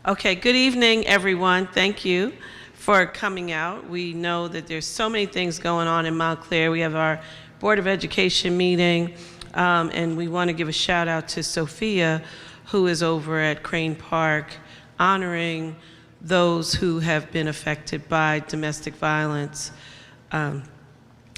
Okay, good evening, everyone. Thank you for coming out. We know that there's so many things going on in Montclair. We have our Board of Education meeting, and we want to give a shout out to Sophia, who is over at Crane Park, honoring those who have been affected by domestic violence.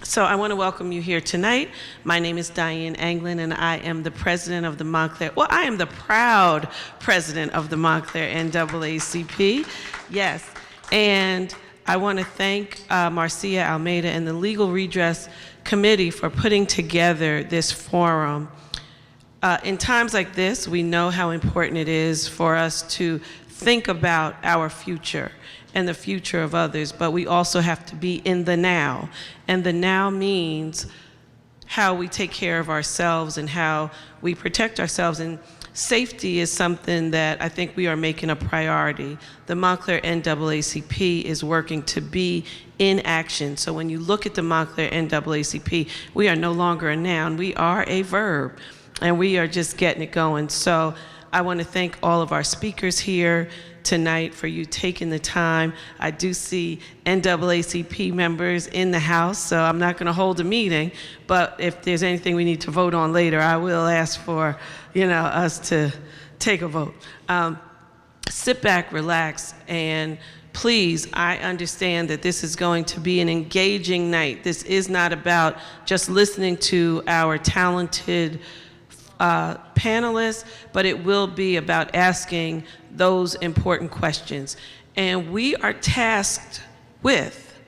So I want to welcome you here tonight. My name is Diane Anglin, and I am the president of the Montclair, well, I am the proud president of the Montclair NAACP, yes. And I want to thank Marcia Almeida and the Legal Redress Committee for putting together this forum. In times like this, we know how important it is for us to think about our future and the future of others, but we also have to be in the now. And the now means how we take care of ourselves and how we protect ourselves. And safety is something that I think we are making a priority. The Montclair NAACP is working to be in action. So when you look at the Montclair NAACP, we are no longer a noun, we are a verb, and we are just getting it going. So I want to thank all of our speakers here tonight for you taking the time. I do see NAACP members in the house, so I'm not going to hold a meeting, but if there's anything we need to vote on later, I will ask for, us to take a vote. Sit back, relax, and please, I understand that this is going to be an engaging night. This is not about just listening to our talented panelists, but it will be about asking those important questions. And we are tasked with,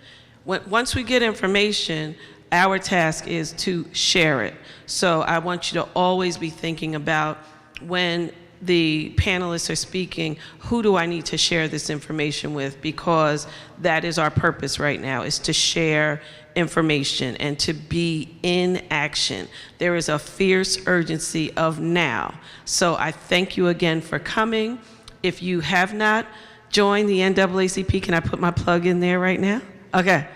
once we get information, our task is to share it. So I want you to always be thinking about, when the panelists are speaking, who do I need to share this information with? Because that is our purpose right now, is to share information and to be in action. There is a fierce urgency of now. So I thank you again for coming. If you have not joined the NAACP, can I put my plug in there right now? Okay.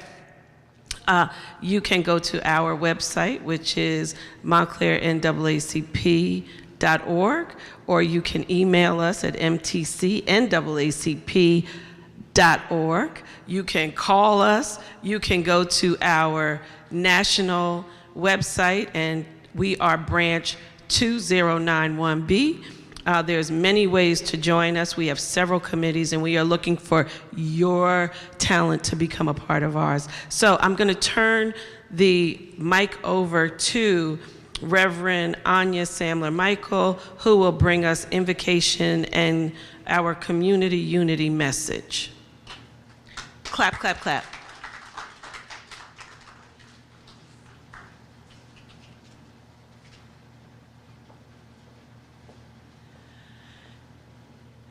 You can go to our website, which is montclairnaacp.org, or you can email us at mtcnaacp.org. You can call us. You can go to our national website, and we are branch 2091B. There's many ways to join us. We have several committees, and we are looking for your talent to become a part of ours. So I'm going to turn the mic over to Reverend Anya Samler-Michael, who will bring us invocation and our community unity message. Clap, clap, clap.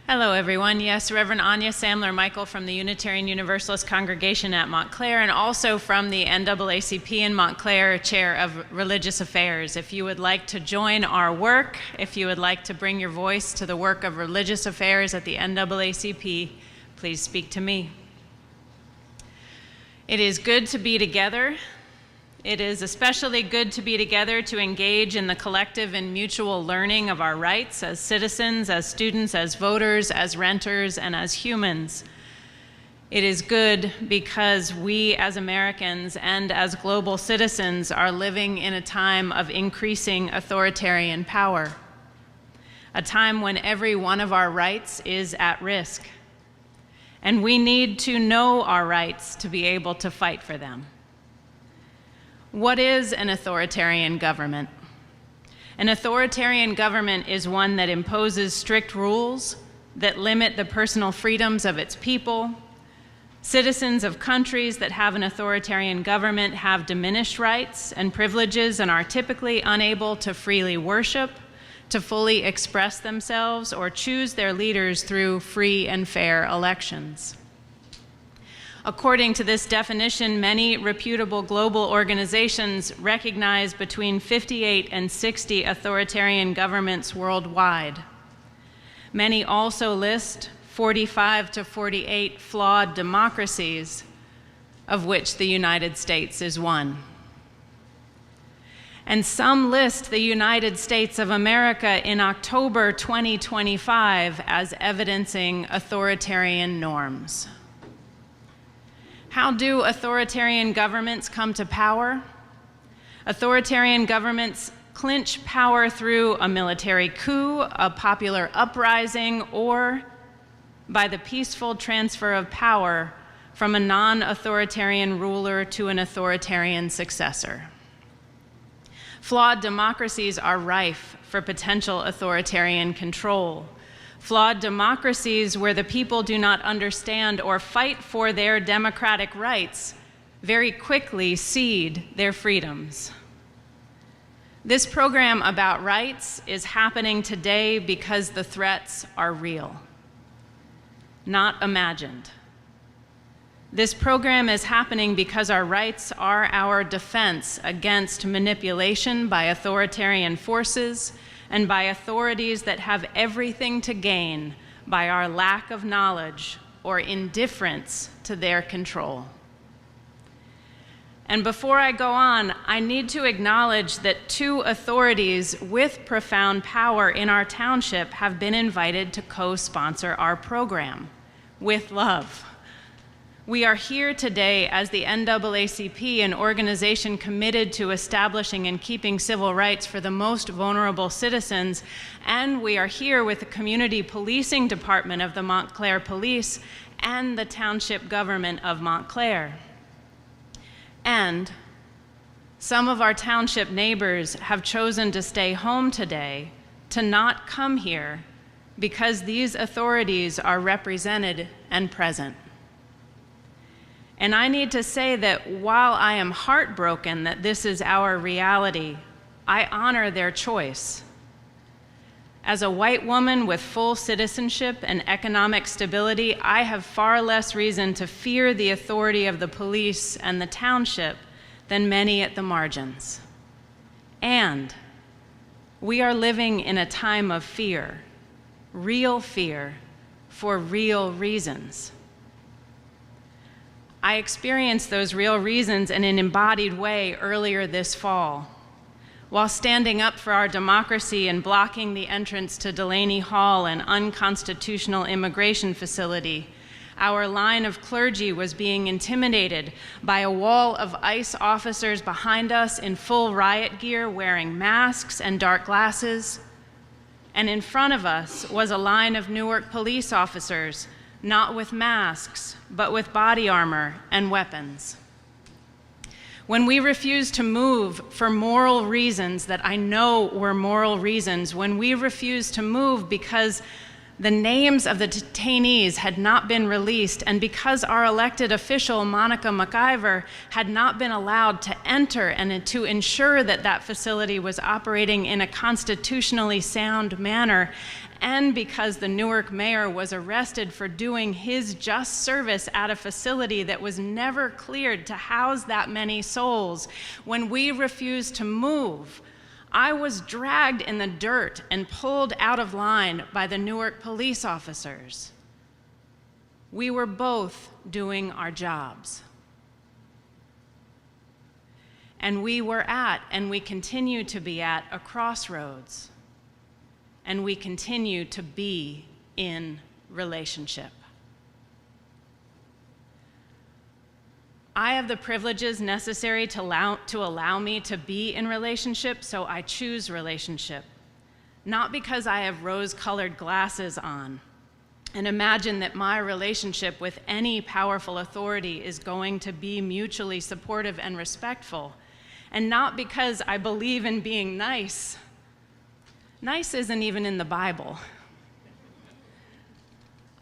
Hello, everyone. Yes, Reverend Anya Samler-Michael from the Unitarian Universalist Congregation at Montclair, and also from the NAACP in Montclair, Chair of Religious Affairs. If you would like to join our work, if you would like to bring your voice to the work of religious affairs at the NAACP, please speak to me. It is good to be together. It is especially good to be together to engage in the collective and mutual learning of our rights as citizens, as students, as voters, as renters, and as humans. It is good because we as Americans and as global citizens are living in a time of increasing authoritarian power, a time when every one of our rights is at risk. And we need to know our rights to be able to fight for them. What is an authoritarian government? An authoritarian government is one that imposes strict rules that limit the personal freedoms of its people. Citizens of countries that have an authoritarian government have diminished rights and privileges and are typically unable to freely worship, to fully express themselves, or choose their leaders through free and fair elections. According to this definition, many reputable global organizations recognize between 58 and 60 authoritarian governments worldwide. Many also list 45 to 48 flawed democracies, of which the United States is one. And some list the United States of America in October 2025 as evidencing authoritarian norms. How do authoritarian governments come to power? Authoritarian governments clinch power through a military coup, a popular uprising, or by the peaceful transfer of power from a non-authoritarian ruler to an authoritarian successor. Flawed democracies are rife for potential authoritarian control. Flawed democracies where the people do not understand or fight for their democratic rights very quickly cede their freedoms. This program about rights is happening today because the threats are real, not imagined. This program is happening because our rights are our defense against manipulation by authoritarian forces and by authorities that have everything to gain by our lack of knowledge or indifference to their control. And before I go on, I need to acknowledge that two authorities with profound power in our township have been invited to co-sponsor our program, with love. We are here today as the NAACP, an organization committed to establishing and keeping civil rights for the most vulnerable citizens, and we are here with the Community Policing Department of the Montclair Police and the Township Government of Montclair. And some of our township neighbors have chosen to stay home today, to not come here, because these authorities are represented and present. And I need to say that while I am heartbroken that this is our reality, I honor their choice. As a white woman with full citizenship and economic stability, I have far less reason to fear the authority of the police and the township than many at the margins. And we are living in a time of fear, for real reasons. I experienced those real reasons in an embodied way earlier this fall. While standing up for our democracy and blocking the entrance to Delaney Hall, an unconstitutional immigration facility, our line of clergy was being intimidated by a wall of ICE officers behind us in full riot gear, wearing masks and dark glasses. And in front of us was a line of Newark police officers, not with masks, but with body armor and weapons. When we refused to move for moral reasons that I know were moral reasons, when we refused to move because the names of the detainees had not been released and because our elected official, Monica McIver, had not been allowed to enter and to ensure that that facility was operating in a constitutionally sound manner, and because the Newark mayor was arrested for doing his just service at a facility that was never cleared to house that many souls, when we refused to move, I was dragged in the dirt and pulled out of line by the Newark police officers. We were both doing our jobs. And we were at, and we continue to be at, a crossroads. And we continue to be in relationship. I have the privileges necessary to allow me to be in relationship, so I choose relationship. Not because I have rose-colored glasses on and imagine that my relationship with any powerful authority is going to be mutually supportive and respectful, and not because I believe in being nice. Nice isn't even in the Bible.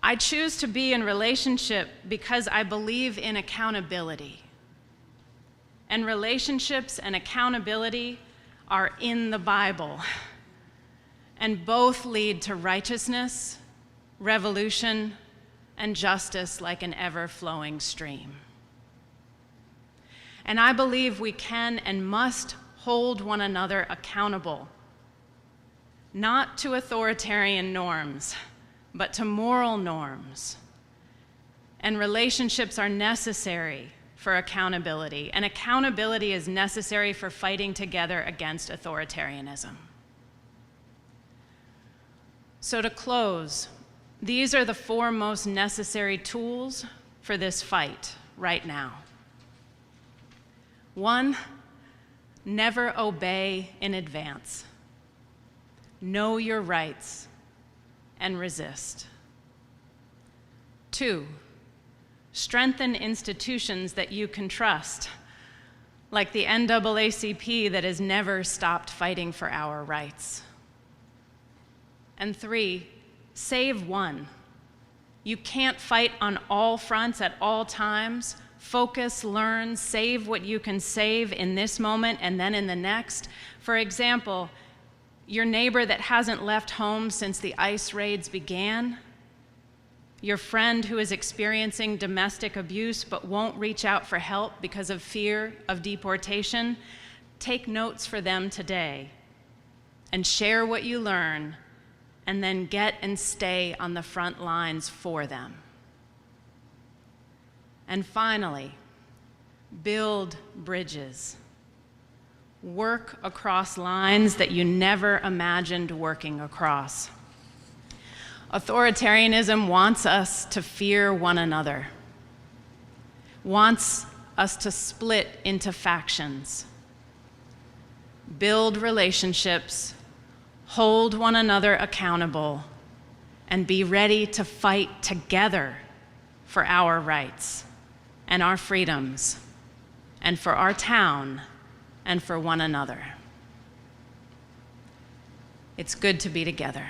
I choose to be in relationship because I believe in accountability. And relationships and accountability are in the Bible. And both lead to righteousness, revolution, and justice like an ever-flowing stream. And I believe we can and must hold one another accountable, not to authoritarian norms, but to moral norms. And relationships are necessary for accountability, and accountability is necessary for fighting together against authoritarianism. So to close, these are the 4 most necessary tools for this fight right now. 1, never obey in advance. Know your rights and resist. 2, strengthen institutions that you can trust, like the NAACP that has never stopped fighting for our rights. And 3, save one. You can't fight on all fronts at all times. Focus, learn, save what you can save in this moment and then in the next. For example, your neighbor that hasn't left home since the ICE raids began, your friend who is experiencing domestic abuse but won't reach out for help because of fear of deportation, take notes for them today and share what you learn, and then get and stay on the front lines for them. And finally, build bridges. Work across lines that you never imagined working across. Authoritarianism wants us to fear one another, wants us to split into factions. Build relationships, hold one another accountable, and be ready to fight together for our rights and our freedoms, and for our town, and for one another. It's good to be together.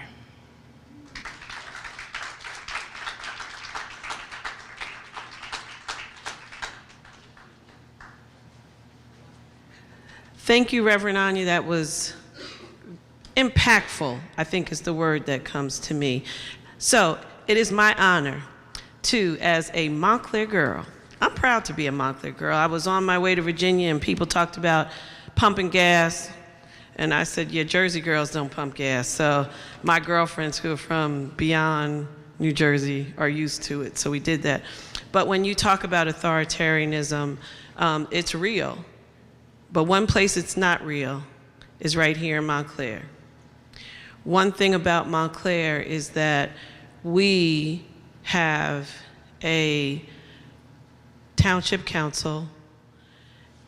Thank you, Reverend Anya. That was impactful, I think is the word that comes to me. So it is my honor to, as a Montclair girl, I'm proud to be a Montclair girl. I was on my way to Virginia and people talked about pumping gas. And I said, yeah, Jersey girls don't pump gas. So my girlfriends who are from beyond New Jersey are used to it. So we did that. But when you talk about authoritarianism, it's real. But one place it's not real is right here in Montclair. One thing about Montclair is that we have a township council,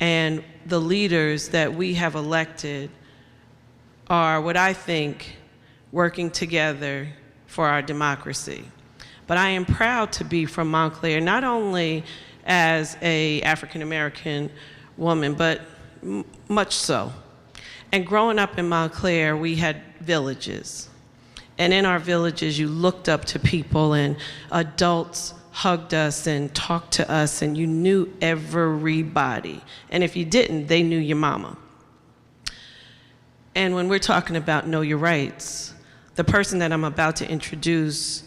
and the leaders that we have elected are what I think working together for our democracy. But I am proud to be from Montclair, not only as an African American woman, but much so. And growing up in Montclair, we had villages. And in our villages, you looked up to people, and adults hugged us and talked to us, and you knew everybody. And if you didn't, they knew your mama. And when we're talking about know your rights, the person that I'm about to introduce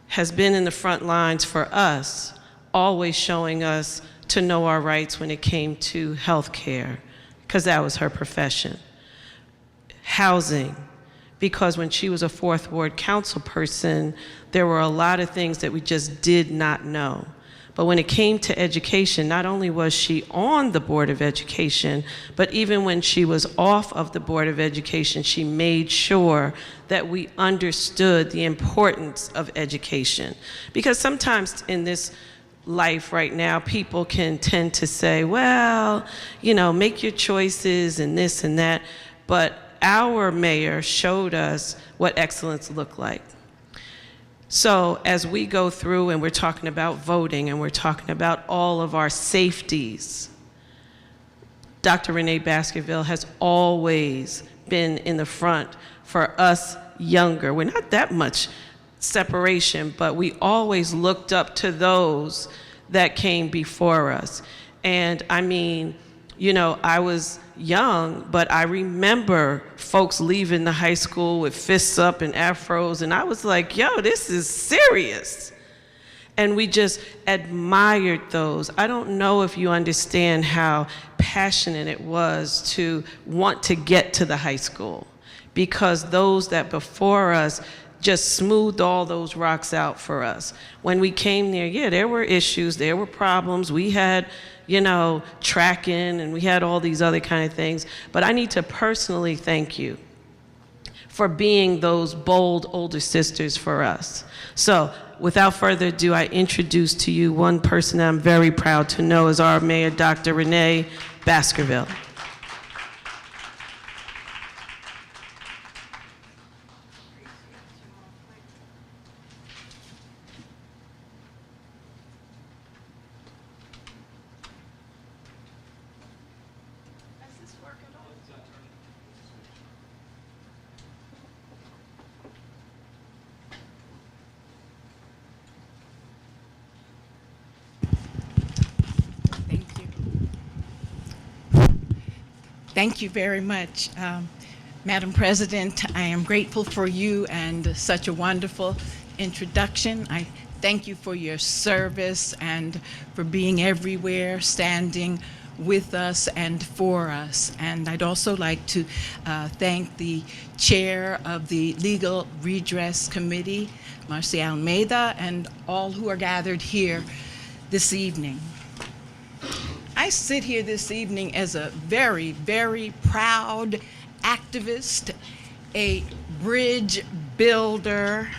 has been in the front lines for us, always showing us to know our rights when it came to health care, because that was her profession. Housing, because when she was a Fourth Ward council person, there were a lot of things that we just did not know. But when it came to education, not only was she on the Board of Education, but even when she was off of the Board of Education, she made sure that we understood the importance of education. Because sometimes in this life right now, people can tend to say, well, you know, make your choices and this and that. But our mayor showed us what excellence looked like. So as we go through and we're talking about voting and we're talking about all of our safeties, Dr. Renee Baskerville has always been in the front for us younger. We're not that much separation, but we always looked up to those that came before us. And I mean, you know, I was young, but I remember folks leaving the high school with fists up and afros, and I was like, yo, this is serious. And we just admired those. I don't know if you understand how passionate it was to want to get to the high school, because those that before us just smoothed all those rocks out for us. When we came there, yeah, there were issues, there were problems. We had, tracking, and we had all these other kind of things. But I need to personally thank you for being those bold older sisters for us. So without further ado, I introduce to you one person that I'm very proud to know is our Mayor, Dr. Renee Baskerville. Thank you very much, Madam President. I am grateful for you and such a wonderful introduction. I thank you for your service and for being everywhere, standing with us and for us. And I'd also like to thank the chair of the Legal Redress Committee, Marcia Almeida, and all who are gathered here this evening. I sit here this evening as a very, very proud activist, a bridge builder,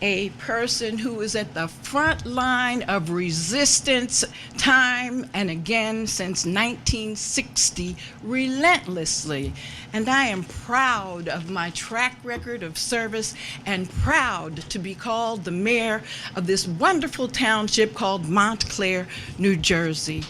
a person who is at the front line of resistance time and again since 1960, relentlessly. And I am proud of my track record of service and proud to be called the mayor of this wonderful township called Montclair, New Jersey.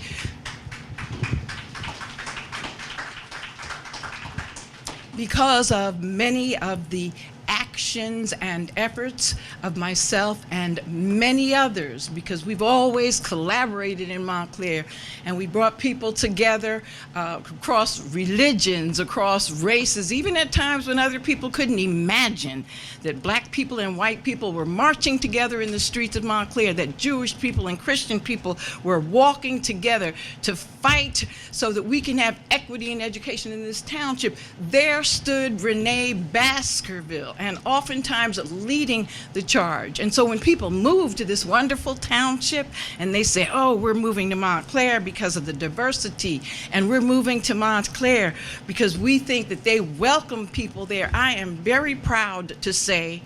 Because of many of the actions and efforts of myself and many others, because we've always collaborated in Montclair, and we brought people together across religions, across races, even at times when other people couldn't imagine that black people and white people were marching together in the streets of Montclair, that Jewish people and Christian people were walking together to fight so that we can have equity in education in this township. There stood Renee Baskerville, and oftentimes leading the charge. And so when people move to this wonderful township and they say, oh, we're moving to Montclair because of the diversity, and we're moving to Montclair because we think that they welcome people there, I am very proud to say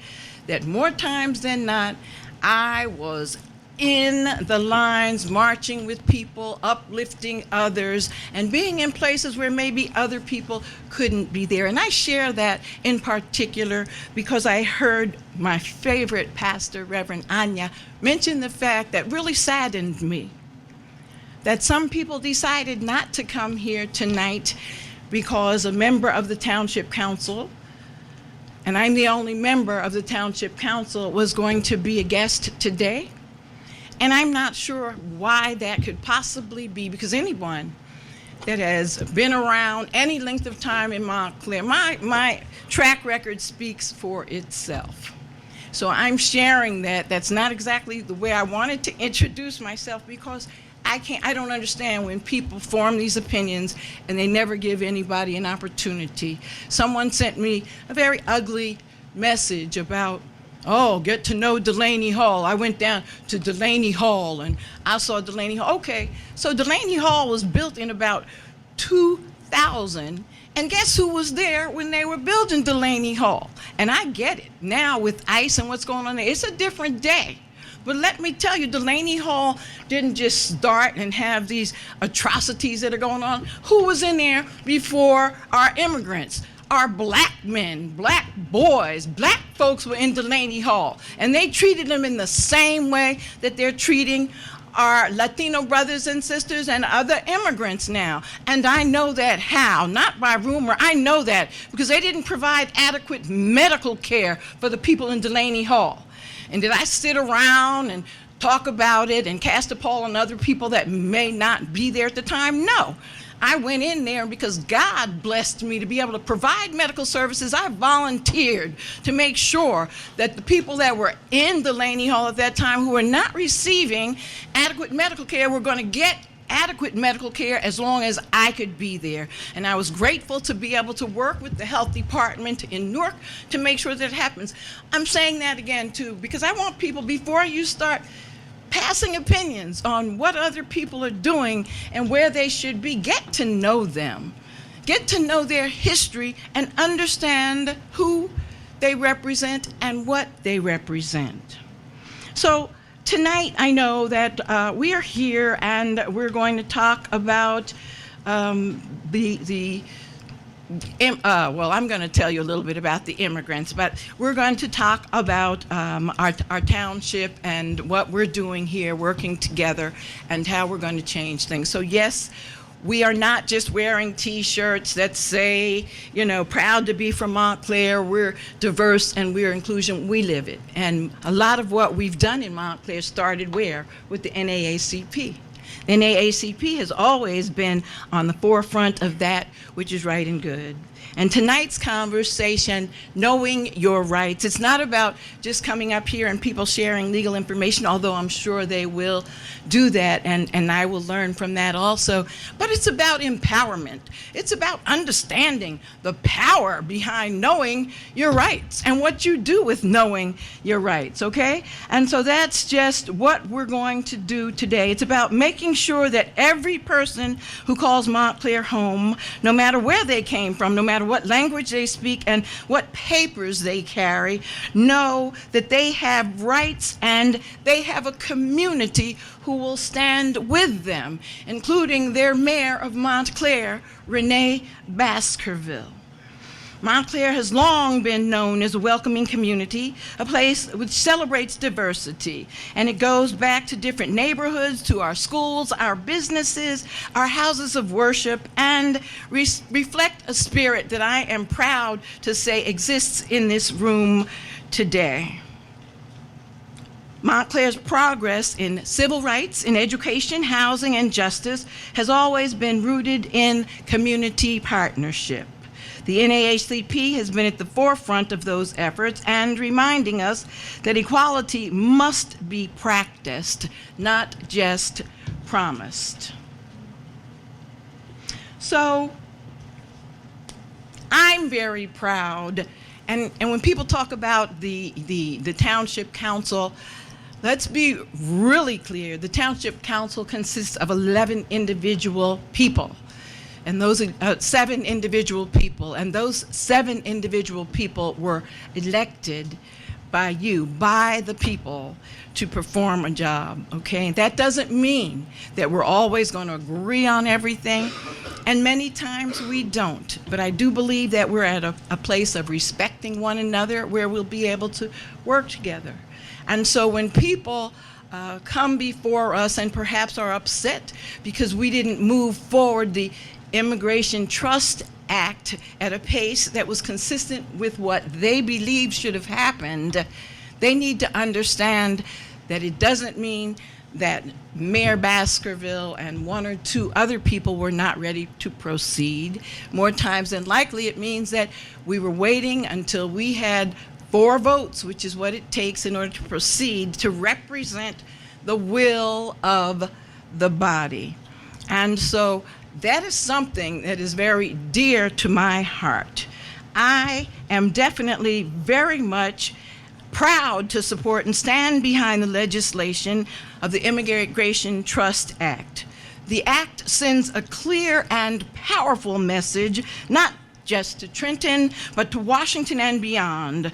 that more times than not, I was in the lines, marching with people, uplifting others, and being in places where maybe other people couldn't be there. And I share that in particular because I heard my favorite pastor, Reverend Anya, mention the fact that really saddened me, that some people decided not to come here tonight because a member of the Township Council, and I'm the only member of the Township Council, was going to be a guest today. And I'm not sure why that could possibly be, because anyone that has been around any length of time in Montclair, my track record speaks for itself. So I'm sharing that. That's not exactly the way I wanted to introduce myself, because I don't understand when people form these opinions and they never give anybody an opportunity. Someone sent me a very ugly message about, oh, get to know Delaney Hall. I went down to Delaney Hall and I saw Delaney Hall. Okay, so Delaney Hall was built in about 2000, and guess who was there when they were building Delaney Hall? And I get it. Now with ICE and what's going on there, it's a different day. But let me tell you, Delaney Hall didn't just start and have these atrocities that are going on. Who was in there before our immigrants? Our black men, black boys, black folks were in Delaney Hall, and they treated them in the same way that they're treating our Latino brothers and sisters and other immigrants now. And I know that how? Not by rumor. I know that because they didn't provide adequate medical care for the people in Delaney Hall. And did I sit around and talk about it and cast a pall on other people that may not be there at the time? No. I went in there, and because God blessed me to be able to provide medical services, I volunteered to make sure that the people that were in Delaney Hall at that time who were not receiving adequate medical care were going to get adequate medical care as long as I could be there. And I was grateful to be able to work with the health department in Newark to make sure that happens. I'm saying that again too, because I want people, before you start passing opinions on what other people are doing and where they should be, get to know them. Get to know their history and understand who they represent and what they represent. So tonight, I know that we are here and we're going to talk about well, I'm going to tell you a little bit about the immigrants, but we're going to talk about our township and what we're doing here, working together, and how we're going to change things. So yes, we are not just wearing T-shirts that say, you know, proud to be from Montclair, we're diverse and we're inclusion, we live it. And a lot of what we've done in Montclair started where? With the NAACP. The NAACP has always been on the forefront of that which is right and good. And tonight's conversation, knowing your rights, it's not about just coming up here and people sharing legal information, although I'm sure they will do that, and I will learn from that also. But it's about empowerment. It's about understanding the power behind knowing your rights and what you do with knowing your rights, okay? And so that's just what we're going to do today. It's about making sure that every person who calls Montclair home, no matter where they came from, no matter what language they speak and what papers they carry, know that they have rights and they have a community who will stand with them, including their mayor of Montclair, Renee Baskerville. Montclair has long been known as a welcoming community, a place which celebrates diversity. And it goes back to different neighborhoods, to our schools, our businesses, our houses of worship, and reflect a spirit that I am proud to say exists in this room today. Montclair's progress in civil rights, in education, housing, and justice has always been rooted in community partnership. The NAACP has been at the forefront of those efforts and reminding us that equality must be practiced, not just promised. So I'm very proud, and when people talk about the township council, let's be really clear. The township council consists of 11 individual people. And those are 7 individual people, and those 7 individual people were elected by you, by the people, to perform a job, okay? That doesn't mean that we're always going to agree on everything, and many times we don't. But I do believe that we're at a place of respecting one another where we'll be able to work together. And so when people come before us and perhaps are upset because we didn't move forward the Immigration Trust Act at a pace that was consistent with what they believed should have happened, they need to understand that it doesn't mean that Mayor Baskerville and 1 or 2 other people were not ready to proceed. More times than likely, it means that we were waiting until we had 4 votes, which is what it takes in order to proceed to represent the will of the body. And so that is something that is very dear to my heart. I am definitely very much proud to support and stand behind the legislation of the Immigration Trust Act. The act sends a clear and powerful message, not just to Trenton, but to Washington and beyond.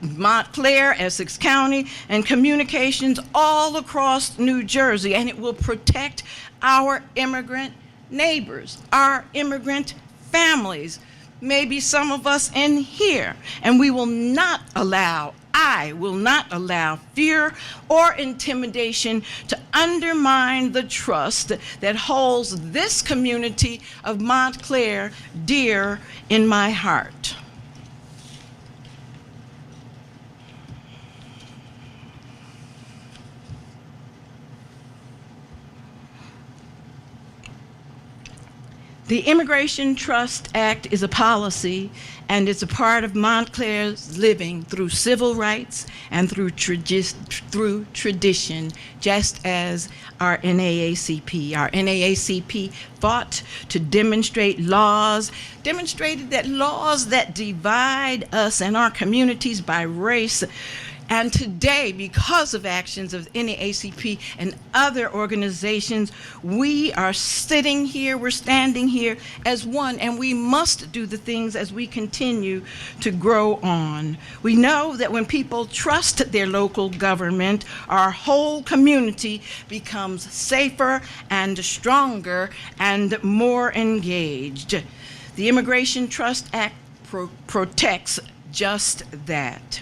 Montclair, Essex County, and communications all across New Jersey, and it will protect our immigrant neighbors, our immigrant families, maybe some of us in here. And we will not allow, I will not allow fear or intimidation to undermine the trust that holds this community of Montclair dear in my heart. The Immigration Trust Act is a policy, and it's a part of Montclair's living through civil rights and through tradition, just as our NAACP. Our NAACP fought to demonstrated that laws that divide us and our communities by race. And today, because of actions of NAACP and other organizations, we are sitting here, we're standing here as one, and we must do the things as we continue to grow on. We know that when people trust their local government, our whole community becomes safer and stronger and more engaged. The Immigration Trust Act protects just that.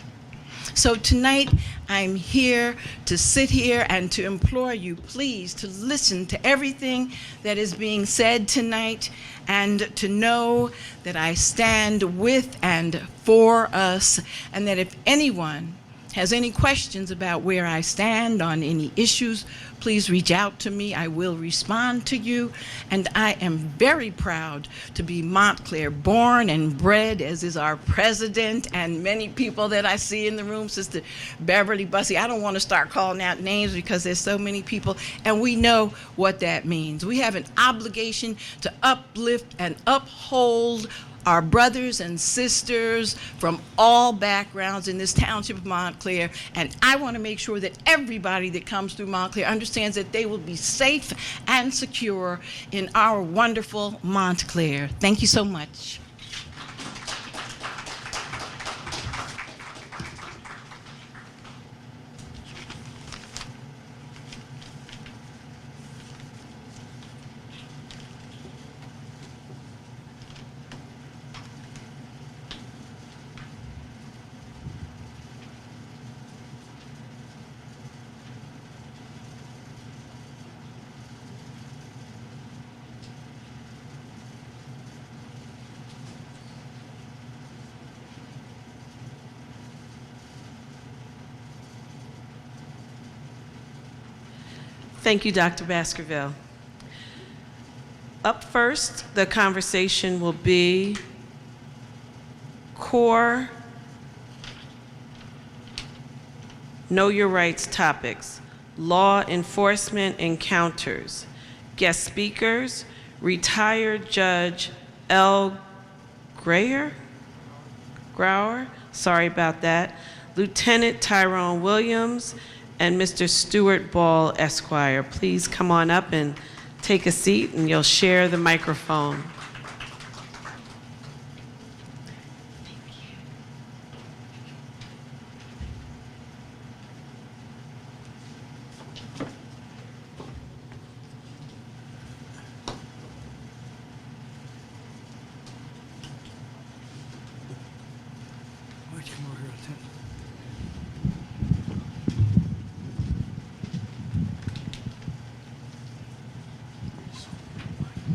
So tonight, I'm here to sit here and to implore you, please, to listen to everything that is being said tonight and to know that I stand with and for us, and that if anyone has any questions about where I stand on any issues, please reach out to me. I will respond to you. And I am very proud to be Montclair born and bred, as is our president and many people that I see in the room, Sister Beverly Bussey. I don't want to start calling out names because there's so many people, and we know what that means. We have an obligation to uplift and uphold our brothers and sisters from all backgrounds in this township of Montclair, and I want to make sure that everybody that comes through Montclair understands that they will be safe and secure in our wonderful Montclair. Thank you so much. Thank you, Dr. Baskerville. Up first, the conversation will be core Know Your Rights topics, law enforcement encounters. Guest speakers, retired Judge L. Grauer, sorry about that, Lieutenant Tyrone Williams, and Mr. Stuart Ball, Esquire. Please come on up and take a seat, and you'll share the microphone.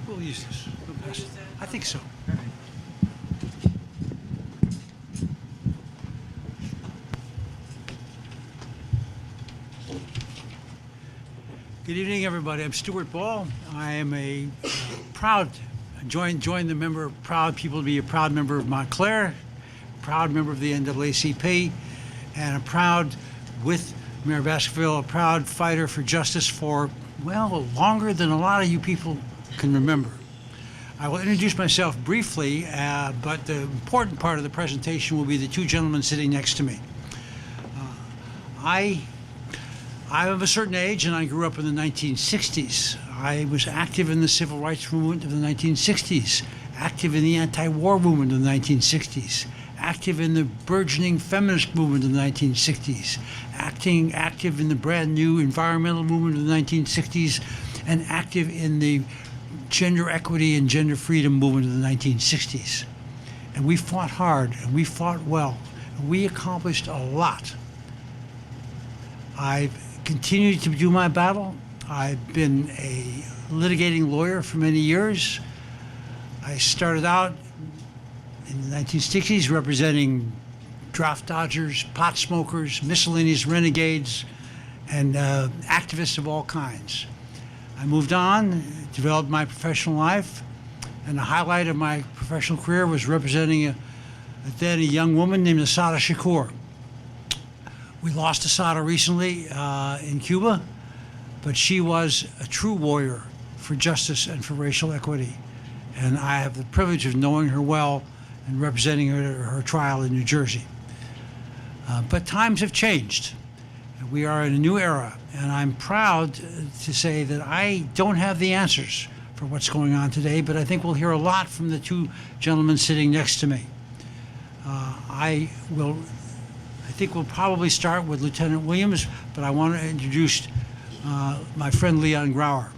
We'll use this. We'll pass it. I think so. Good evening, everybody. I'm Stuart Ball. I am a proud people to be a proud member of Montclair, proud member of the NAACP, and a proud, with Mayor Baskerville, a proud fighter for justice for, well, longer than a lot of you people can remember. I will introduce myself briefly, but the important part of the presentation will be the two gentlemen sitting next to me. I'm of a certain age, and I grew up in the 1960s. I was active in the civil rights movement of the 1960s, active in the anti-war movement of the 1960s, active in the burgeoning feminist movement of the 1960s, active in the brand new environmental movement of the 1960s, and active in the gender equity and gender freedom movement of the 1960s. And we fought hard, and we fought well, and we accomplished a lot. I've continued to do my battle. I've been a litigating lawyer for many years. I started out in the 1960s representing draft dodgers, pot smokers, miscellaneous renegades, and activists of all kinds. I moved on, developed my professional life, And the highlight of my professional career was representing then a young woman named Asada Shakur. We lost Asada recently in Cuba, but she was a true warrior for justice and for racial equity. And I have the privilege of knowing her well and representing her at her trial in New Jersey. But times have changed. We are in a new era, and I'm proud to say that I don't have the answers for what's going on today, but I think we'll hear a lot from the two gentlemen sitting next to me. I think we'll probably start with Lieutenant Williams, but I want to introduce my friend Leon Grauer.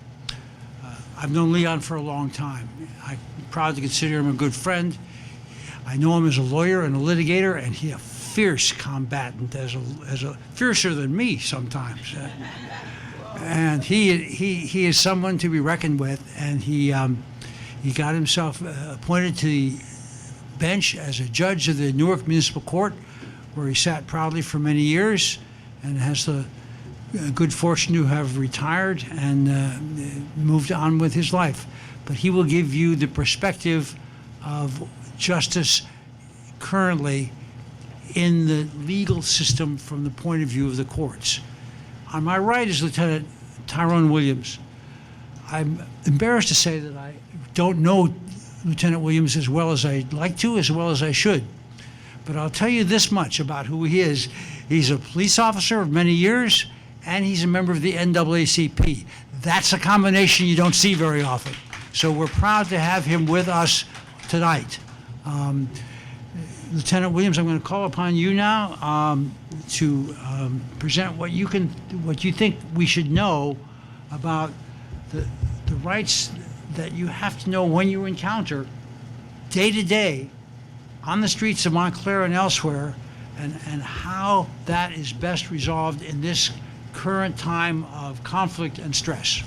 I've known Leon for a long time. I'm proud to consider him a good friend. I know him as a lawyer and a litigator, and he's a fierce combatant, as a fiercer than me sometimes. And he is someone to be reckoned with, and he got himself appointed to the bench as a judge of the Newark Municipal Court, where he sat proudly for many years, and has the good fortune to have retired and moved on with his life. But he will give you the perspective of justice currently in the legal system from the point of view of the courts. On my right is Lieutenant Tyrone Williams. I'm embarrassed to say that I don't know Lieutenant Williams as well as I'd like to, as well as I should. But I'll tell you this much about who he is. He's a police officer of many years, and he's a member of the NAACP. That's a combination you don't see very often. So we're proud to have him with us tonight. Lieutenant Williams, I'm going to call upon you now to present what you think we should know about the rights that you have to know when you encounter day to day on the streets of Montclair and elsewhere, and how that is best resolved in this current time of conflict and stress.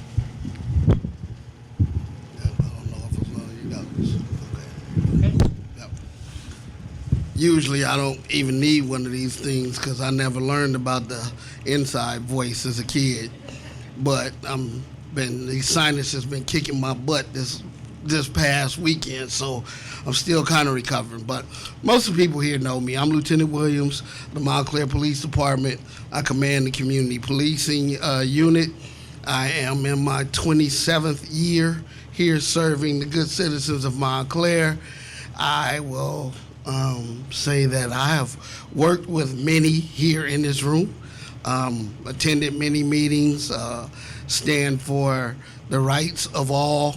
Usually I don't even need one of these things because I never learned about the inside voice as a kid. But these sinuses been kicking my butt this past weekend, so I'm still kind of recovering. But most of the people here know me. I'm Lieutenant Williams, the Montclair Police Department. I command the community policing unit. I am in my 27th year here serving the good citizens of Montclair. I will say that I have worked with many here in this room, attended many meetings, stand for the rights of all.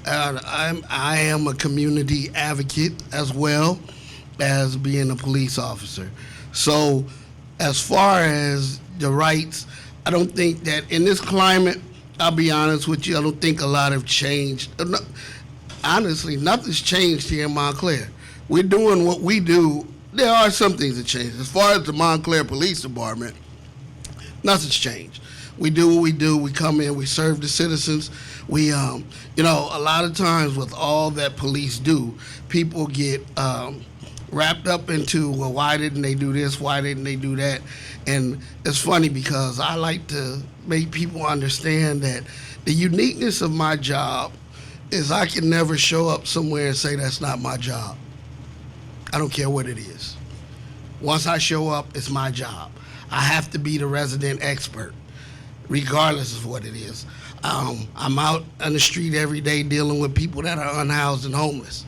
I am a community advocate as well as being a police officer. So as far as the rights, I don't think that in this climate, I'll be honest with you, I don't think a lot have changed. Honestly, nothing's changed here in Montclair. We're doing what we do. There are some things that change. As far as the Montclair Police Department, nothing's changed. We do what we do. We come in, we serve the citizens. We, a lot of times with all that police do, people get wrapped up into, well, why didn't they do this? Why didn't they do that? And it's funny because I like to make people understand that the uniqueness of my job is I can never show up somewhere and say that's not my job. I don't care what it is. Once I show up, it's my job. I have to be the resident expert, regardless of what it is. I'm out on the street every day dealing with people that are unhoused and homeless,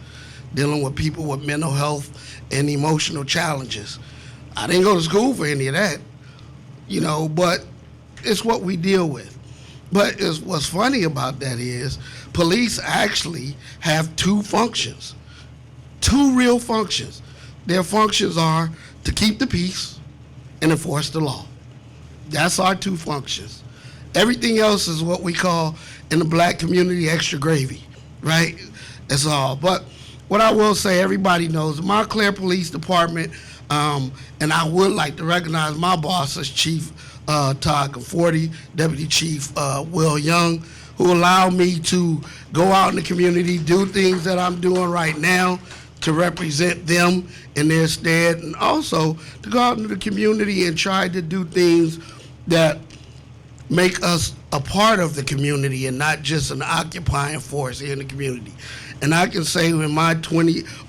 dealing with people with mental health and emotional challenges. I didn't go to school for any of that, but it's what we deal with. But what's funny about that is police actually have two functions. Two real functions. Their functions are to keep the peace and enforce the law. That's our two functions. Everything else is what we call in the black community extra gravy, right? That's all. But what I will say, everybody knows the Montclair Police Department, and I would like to recognize my boss as Chief Todd Conforti, Deputy Chief Will Young, who allowed me to go out in the community, do things that I'm doing right now, to represent them in their stead, and also to go out into the community and try to do things that make us a part of the community and not just an occupying force here in the community. And I can say in my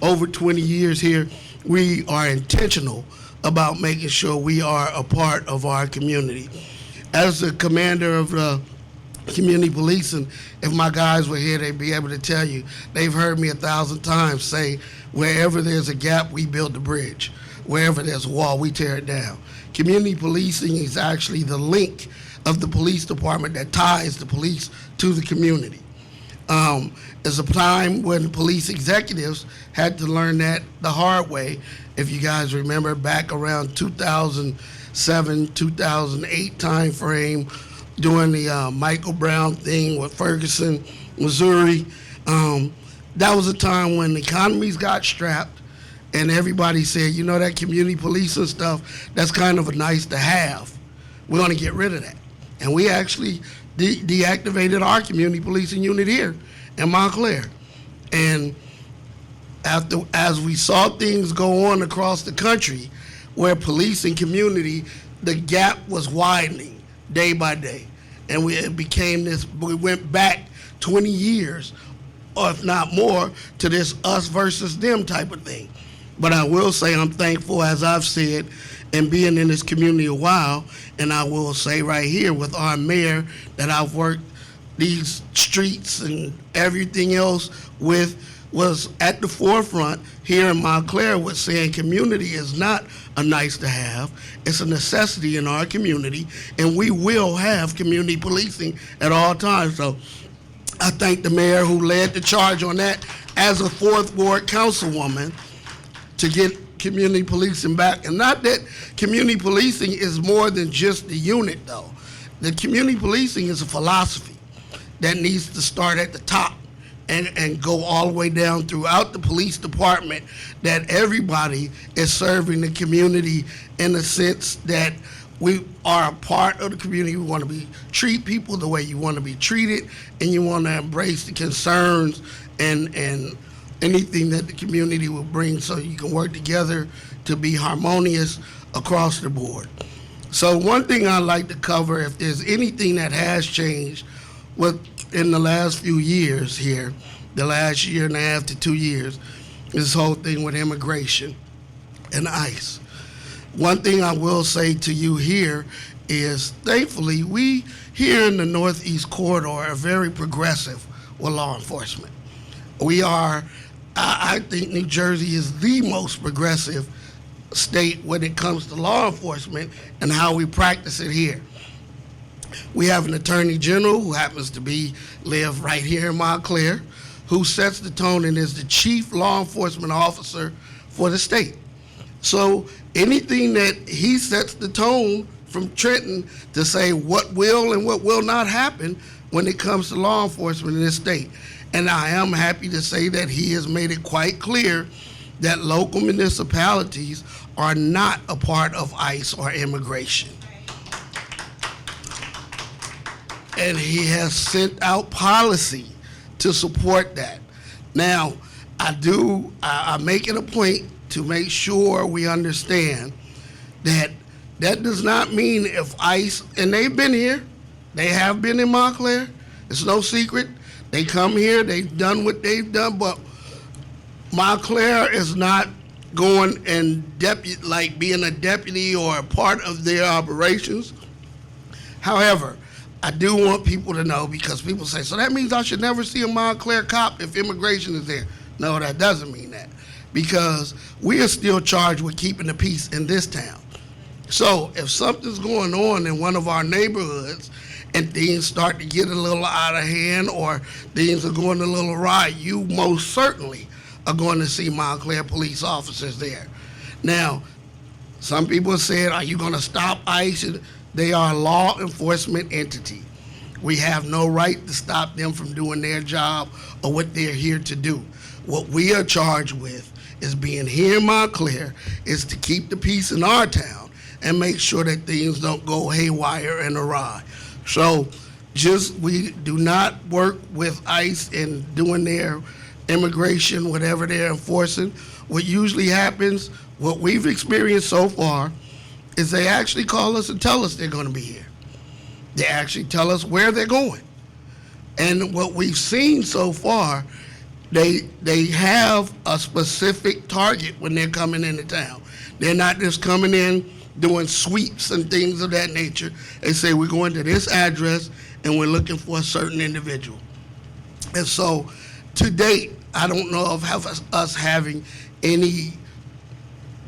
over 20 years here, we are intentional about making sure we are a part of our community. As the commander of community policing, if my guys were here, they'd be able to tell you, they've heard me 1,000 times say, wherever there's a gap, we build a bridge. Wherever there's a wall, we tear it down. Community policing is actually the link of the police department that ties the police to the community. There's a time when police executives had to learn that the hard way. If you guys remember back around 2007, 2008 time frame, during the Michael Brown thing with Ferguson, Missouri, that was a time when the economies got strapped and everybody said, you know, that community policing stuff, that's kind of a nice to have. We're gonna get rid of that. And we actually deactivated our community policing unit here in Montclair. And as we saw things go on across the country where police and community, the gap was widening day by day. And it became this, we went back 20 years, or if not more, to this us versus them type of thing. But I will say I'm thankful, as I've said, and being in this community a while, and I will say right here with our mayor that I've worked these streets and everything else with, was at the forefront here in Montclair with saying community is not a nice to have, it's a necessity in our community, and we will have community policing at all times. So I thank the mayor who led the charge on that as a 4th Ward councilwoman to get community policing back. And not that community policing is more than just the unit though. The community policing is a philosophy that needs to start at the top and go all the way down throughout the police department, that everybody is serving the community in the sense that we are a part of the community. We want to treat people the way you want to be treated, and you want to embrace the concerns and anything that the community will bring so you can work together to be harmonious across the board. So one thing I'd like to cover, if there's anything that has changed in the last few years here, the last year and a half to 2 years, this whole thing with immigration and ICE. One thing I will say to you here is, thankfully, we here in the Northeast Corridor are very progressive with law enforcement. We are, I think New Jersey is the most progressive state when it comes to law enforcement and how we practice it here. We have an attorney general who happens to live right here in Montclair, who sets the tone and is the chief law enforcement officer for the state. So anything that he sets the tone from Trenton to say what will and what will not happen when it comes to law enforcement in this state. And I am happy to say that he has made it quite clear that local municipalities are not a part of ICE or immigration. And he has sent out policy to support that. Now, I make it a point to make sure we understand that that does not mean if ICE, and they've been here, they have been in Montclair, it's no secret, they come here, they've done what they've done, but Montclair is not going and being a deputy or a part of their operations. However, I do want people to know, because people say, so that means I should never see a Montclair cop if immigration is there. No, that doesn't mean that, because we are still charged with keeping the peace in this town. So if something's going on in one of our neighborhoods and things start to get a little out of hand or things are going a little awry, you most certainly are going to see Montclair police officers there. Now, some people said, are you going to stop ICE? They are a law enforcement entity. We have no right to stop them from doing their job or what they're here to do. What we are charged with is being here in Montclair, is to keep the peace in our town and make sure that things don't go haywire and awry. So we do not work with ICE in doing their immigration, whatever they're enforcing. What usually happens, what we've experienced so far, is they actually call us and tell us they're going to be here. They actually tell us where they're going. And what we've seen so far, they have a specific target when they're coming into town. They're not just coming in doing sweeps and things of that nature. They say, we're going to this address and we're looking for a certain individual. And so, to date, I don't know of us having any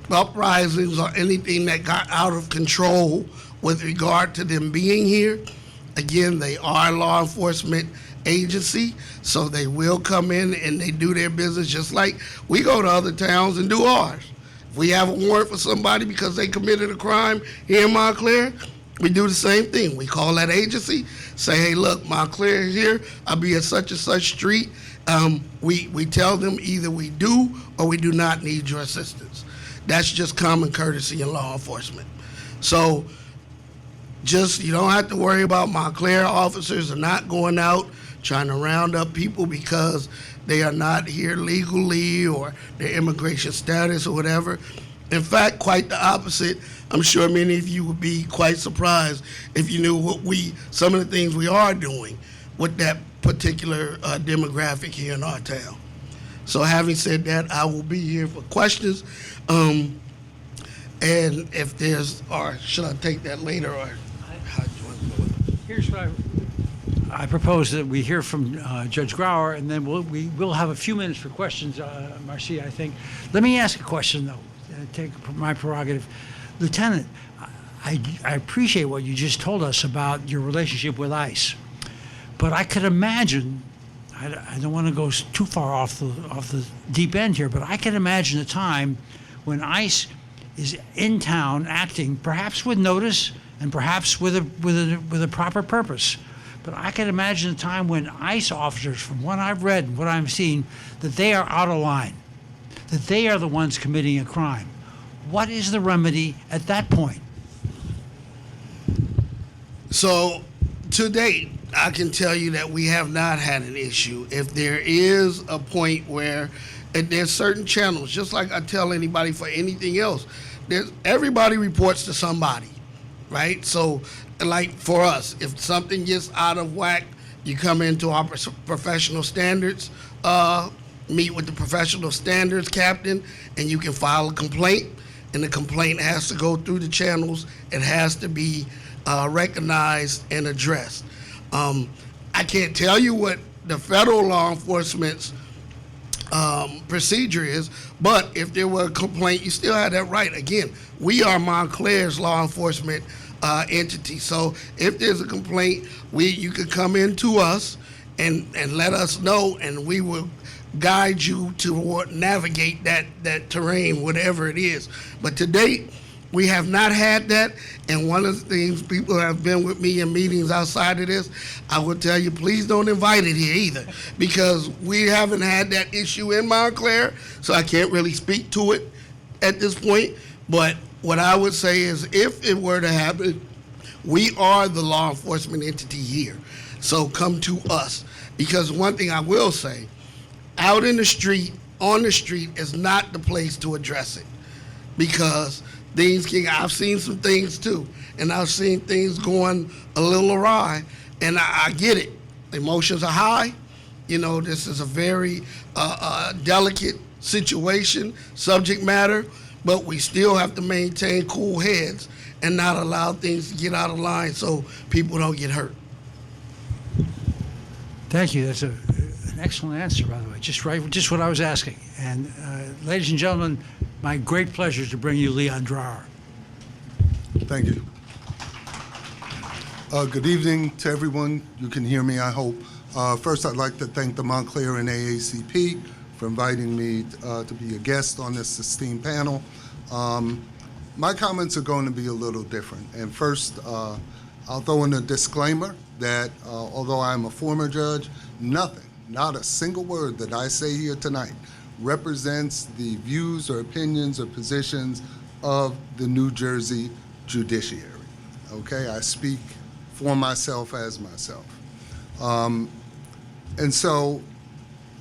uprisings or anything that got out of control with regard to them being here. Again, they are a law enforcement agency, so they will come in and they do their business just like we go to other towns and do ours. If we have a warrant for somebody because they committed a crime here in Montclair, we do the same thing. We call that agency, say, hey, look, Montclair is here. I'll be at such and such street. We tell them either we do or we do not need your assistance. That's just common courtesy in law enforcement. So just, you don't have to worry about Montclair officers are not going out trying to round up people because they are not here legally or their immigration status or whatever. In fact, quite the opposite. I'm sure many of you would be quite surprised if you knew what some of the things we are doing with that particular demographic here in our town. So having said that, I will be here for questions. And if there's, or should I take that later, or how do you want to go with it? Here's what I propose that we hear from Judge Grauer, and then we will have a few minutes for questions, Marcia, I think. Let me ask a question, though, take my prerogative. Lieutenant, I appreciate what you just told us about your relationship with ICE, but I could imagine, I don't want to go too far off the deep end here, but I can imagine a time when ICE is in town acting, perhaps with notice and perhaps with a proper purpose. But I can imagine a time when ICE officers, from what I've read and what I'm seeing, that they are out of line, that they are the ones committing a crime. What is the remedy at that point? So, to date, I can tell you that we have not had an issue. If there is a point where, and there's certain channels, just like I tell anybody for anything else, everybody reports to somebody, right? So, like for us, if something gets out of whack, you come into our professional standards, meet with the professional standards captain, and you can file a complaint, and the complaint has to go through the channels. It has to be recognized and addressed. I can't tell you what the federal law enforcement's procedure is, but if there were a complaint, you still have that right. Again, we are Montclair's law enforcement entity. So if there's a complaint, you could come in to us and let us know, and we will guide you to navigate that terrain, whatever it is. But to date, we have not had that, and one of the things people have been with me in meetings outside of this, I will tell you, please don't invite it here either, because we haven't had that issue in Montclair, so I can't really speak to it at this point. But what I would say is, if it were to happen, we are the law enforcement entity here, so come to us. Because one thing I will say, out in the street, on the street, is not the place to address it, because I've seen some things too, and I've seen things going a little awry, and I get it. Emotions are high. You know, this is a very delicate situation, subject matter, but we still have to maintain cool heads and not allow things to get out of line so people don't get hurt. Thank you. That's an excellent answer, by the way. Just what I was asking. And ladies and gentlemen, my great pleasure to bring you Leon Drower. Thank you. Good evening to everyone. You can hear me, I hope. First, I'd like to thank the Montclair and NAACP for inviting me to be a guest on this esteemed panel. My comments are going to be a little different. And first, I'll throw in a disclaimer that although I'm a former judge, nothing, not a single word that I say here tonight represents the views or opinions or positions of the New Jersey judiciary. Okay, I speak for myself as myself. And so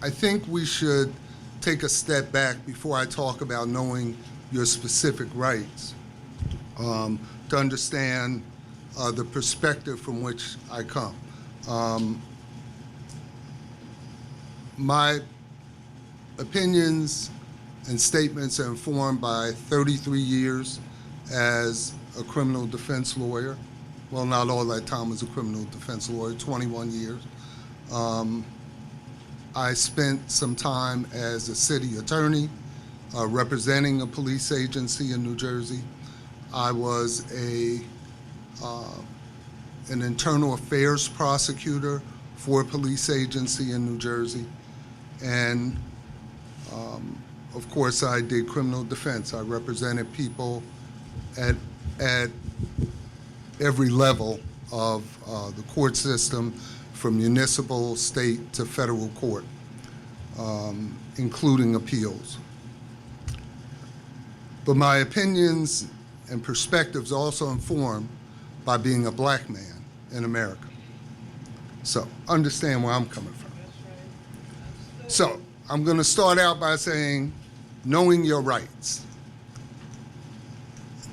I think we should take a step back before I talk about knowing your specific rights, to understand the perspective from which I come. My opinions and statements are informed by 33 years as a criminal defense lawyer. Well, not all that time as a criminal defense lawyer, 21 years. I spent some time as a city attorney representing a police agency in New Jersey. I was an internal affairs prosecutor for a police agency in New Jersey. And of course, I did criminal defense. I represented people at every level of the court system, from municipal, state, to federal court, including appeals. But my opinions and perspectives are also informed by being a black man in America. So understand where I'm coming from. So I'm going to start out by saying, knowing your rights.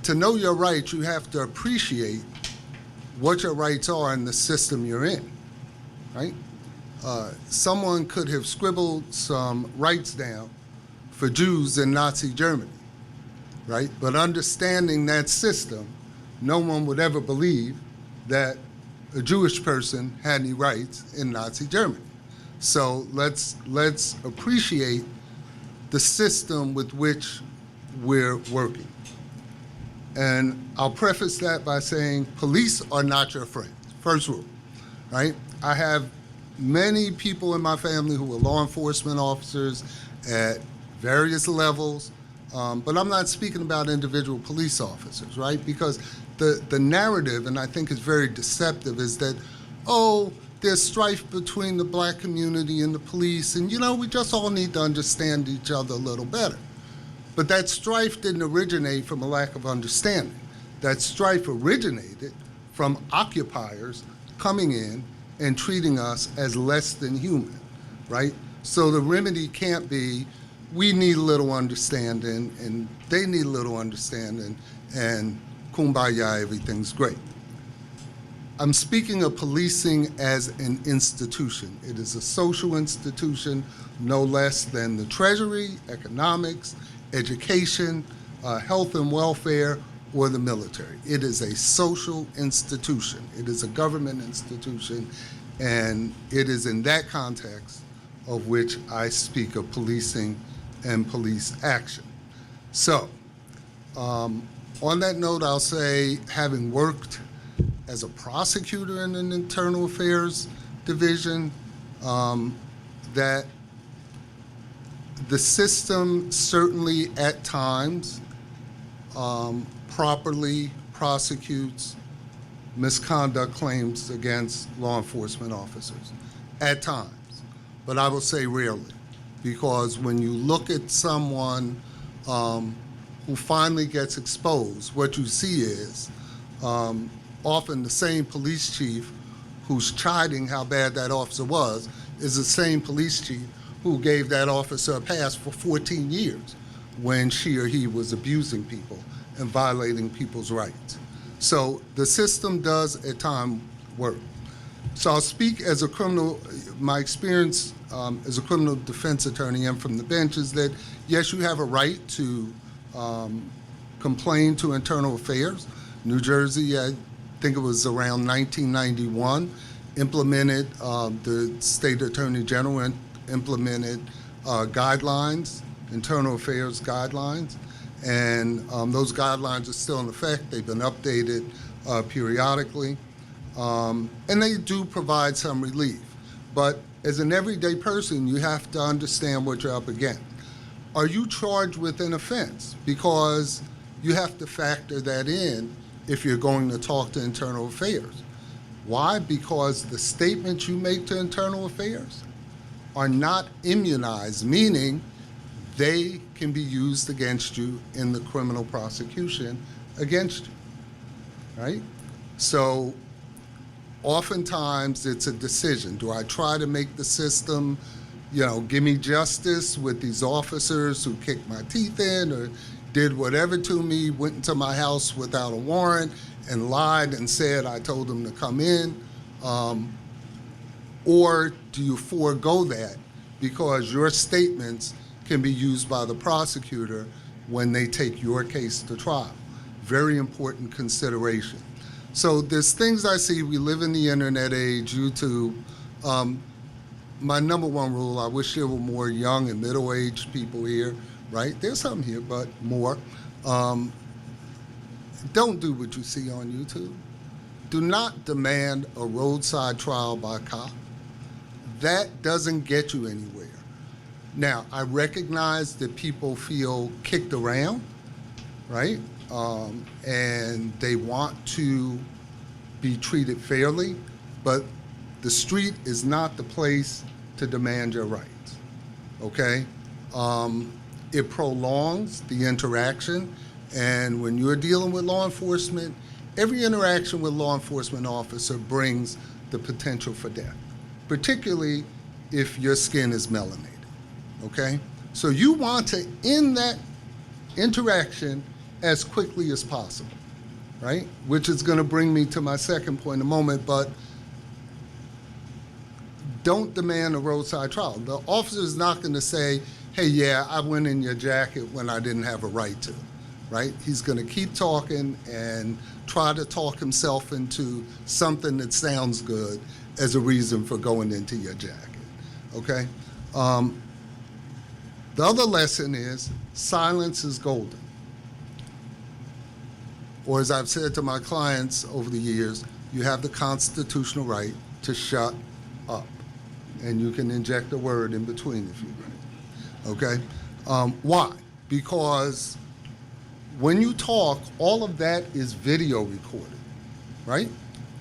To know your rights, you have to appreciate what your rights are in the system you're in, right? Someone could have scribbled some rights down for Jews in Nazi Germany, right? But understanding that system, no one would ever believe that a Jewish person had any rights in Nazi Germany. So let's appreciate the system with which we're working. And I'll preface that by saying police are not your friends, first rule, right? I have many people in my family who are law enforcement officers at various levels, but I'm not speaking about individual police officers, right? Because the narrative, and I think is very deceptive, is that, oh, there's strife between the black community and the police, and we just all need to understand each other a little better. But that strife didn't originate from a lack of understanding. That strife originated from occupiers coming in and treating us as less than human, right? So the remedy can't be, we need a little understanding and they need a little understanding and kumbaya, everything's great. I'm speaking of policing as an institution. It is a social institution, no less than the Treasury, economics, education, health and welfare, or the military. It is a social institution. It is a government institution, and it is in that context of which I speak of policing and police action. So, on that note, I'll say, having worked as a prosecutor in an internal affairs division, that the system certainly at times properly prosecutes misconduct claims against law enforcement officers, at times, but I will say rarely, because when you look at someone who finally gets exposed, what you see is often the same police chief who's chiding how bad that officer was is the same police chief who gave that officer a pass for 14 years when she or he was abusing people and violating people's rights. So the system does at times work. So I'll speak as a criminal, my experience as a criminal defense attorney and from the bench is that, yes, you have a right to complain to internal affairs. New Jersey, I think it was around 1991, implemented, the state attorney general implemented guidelines, internal affairs guidelines, and those guidelines are still in effect. They've been updated periodically, and they do provide some relief. But as an everyday person, you have to understand what you're up against. Are you charged with an offense? Because you have to factor that in if you're going to talk to internal affairs. Why? Because the statements you make to internal affairs are not immunized, meaning they can be used against you in the criminal prosecution against you, right? So oftentimes it's a decision. Do I try to make the system, give me justice with these officers who kicked my teeth in or did whatever to me, went into my house without a warrant, and lied and said, I told them to come in? Or do you forego that because your statements can be used by the prosecutor when they take your case to trial? Very important consideration. So there's things I see. We live in the internet age, YouTube. My number one rule, I wish there were more young and middle-aged people here, right? There's some here, but more. Don't do what you see on YouTube. Do not demand a roadside trial by a cop. That doesn't get you anywhere. Now, I recognize that people feel kicked around, right? And they want to be treated fairly, but the street is not the place to demand your rights, okay? It prolongs the interaction, and when you're dealing with law enforcement, every interaction with law enforcement officer brings the potential for death, particularly if your skin is melanated, okay? So you want to end that interaction as quickly as possible, right? Which is going to bring me to my second point in a moment, but don't demand a roadside trial. The officer is not going to say, hey, yeah, I went in your jacket when I didn't have a right to, right? He's going to keep talking and try to talk himself into something that sounds good as a reason for going into your jacket, okay? The other lesson is silence is golden. Or as I've said to my clients over the years, you have the constitutional right to shut up. And you can inject a word in between if you like, okay? Why? Because when you talk, all of that is video recorded, right?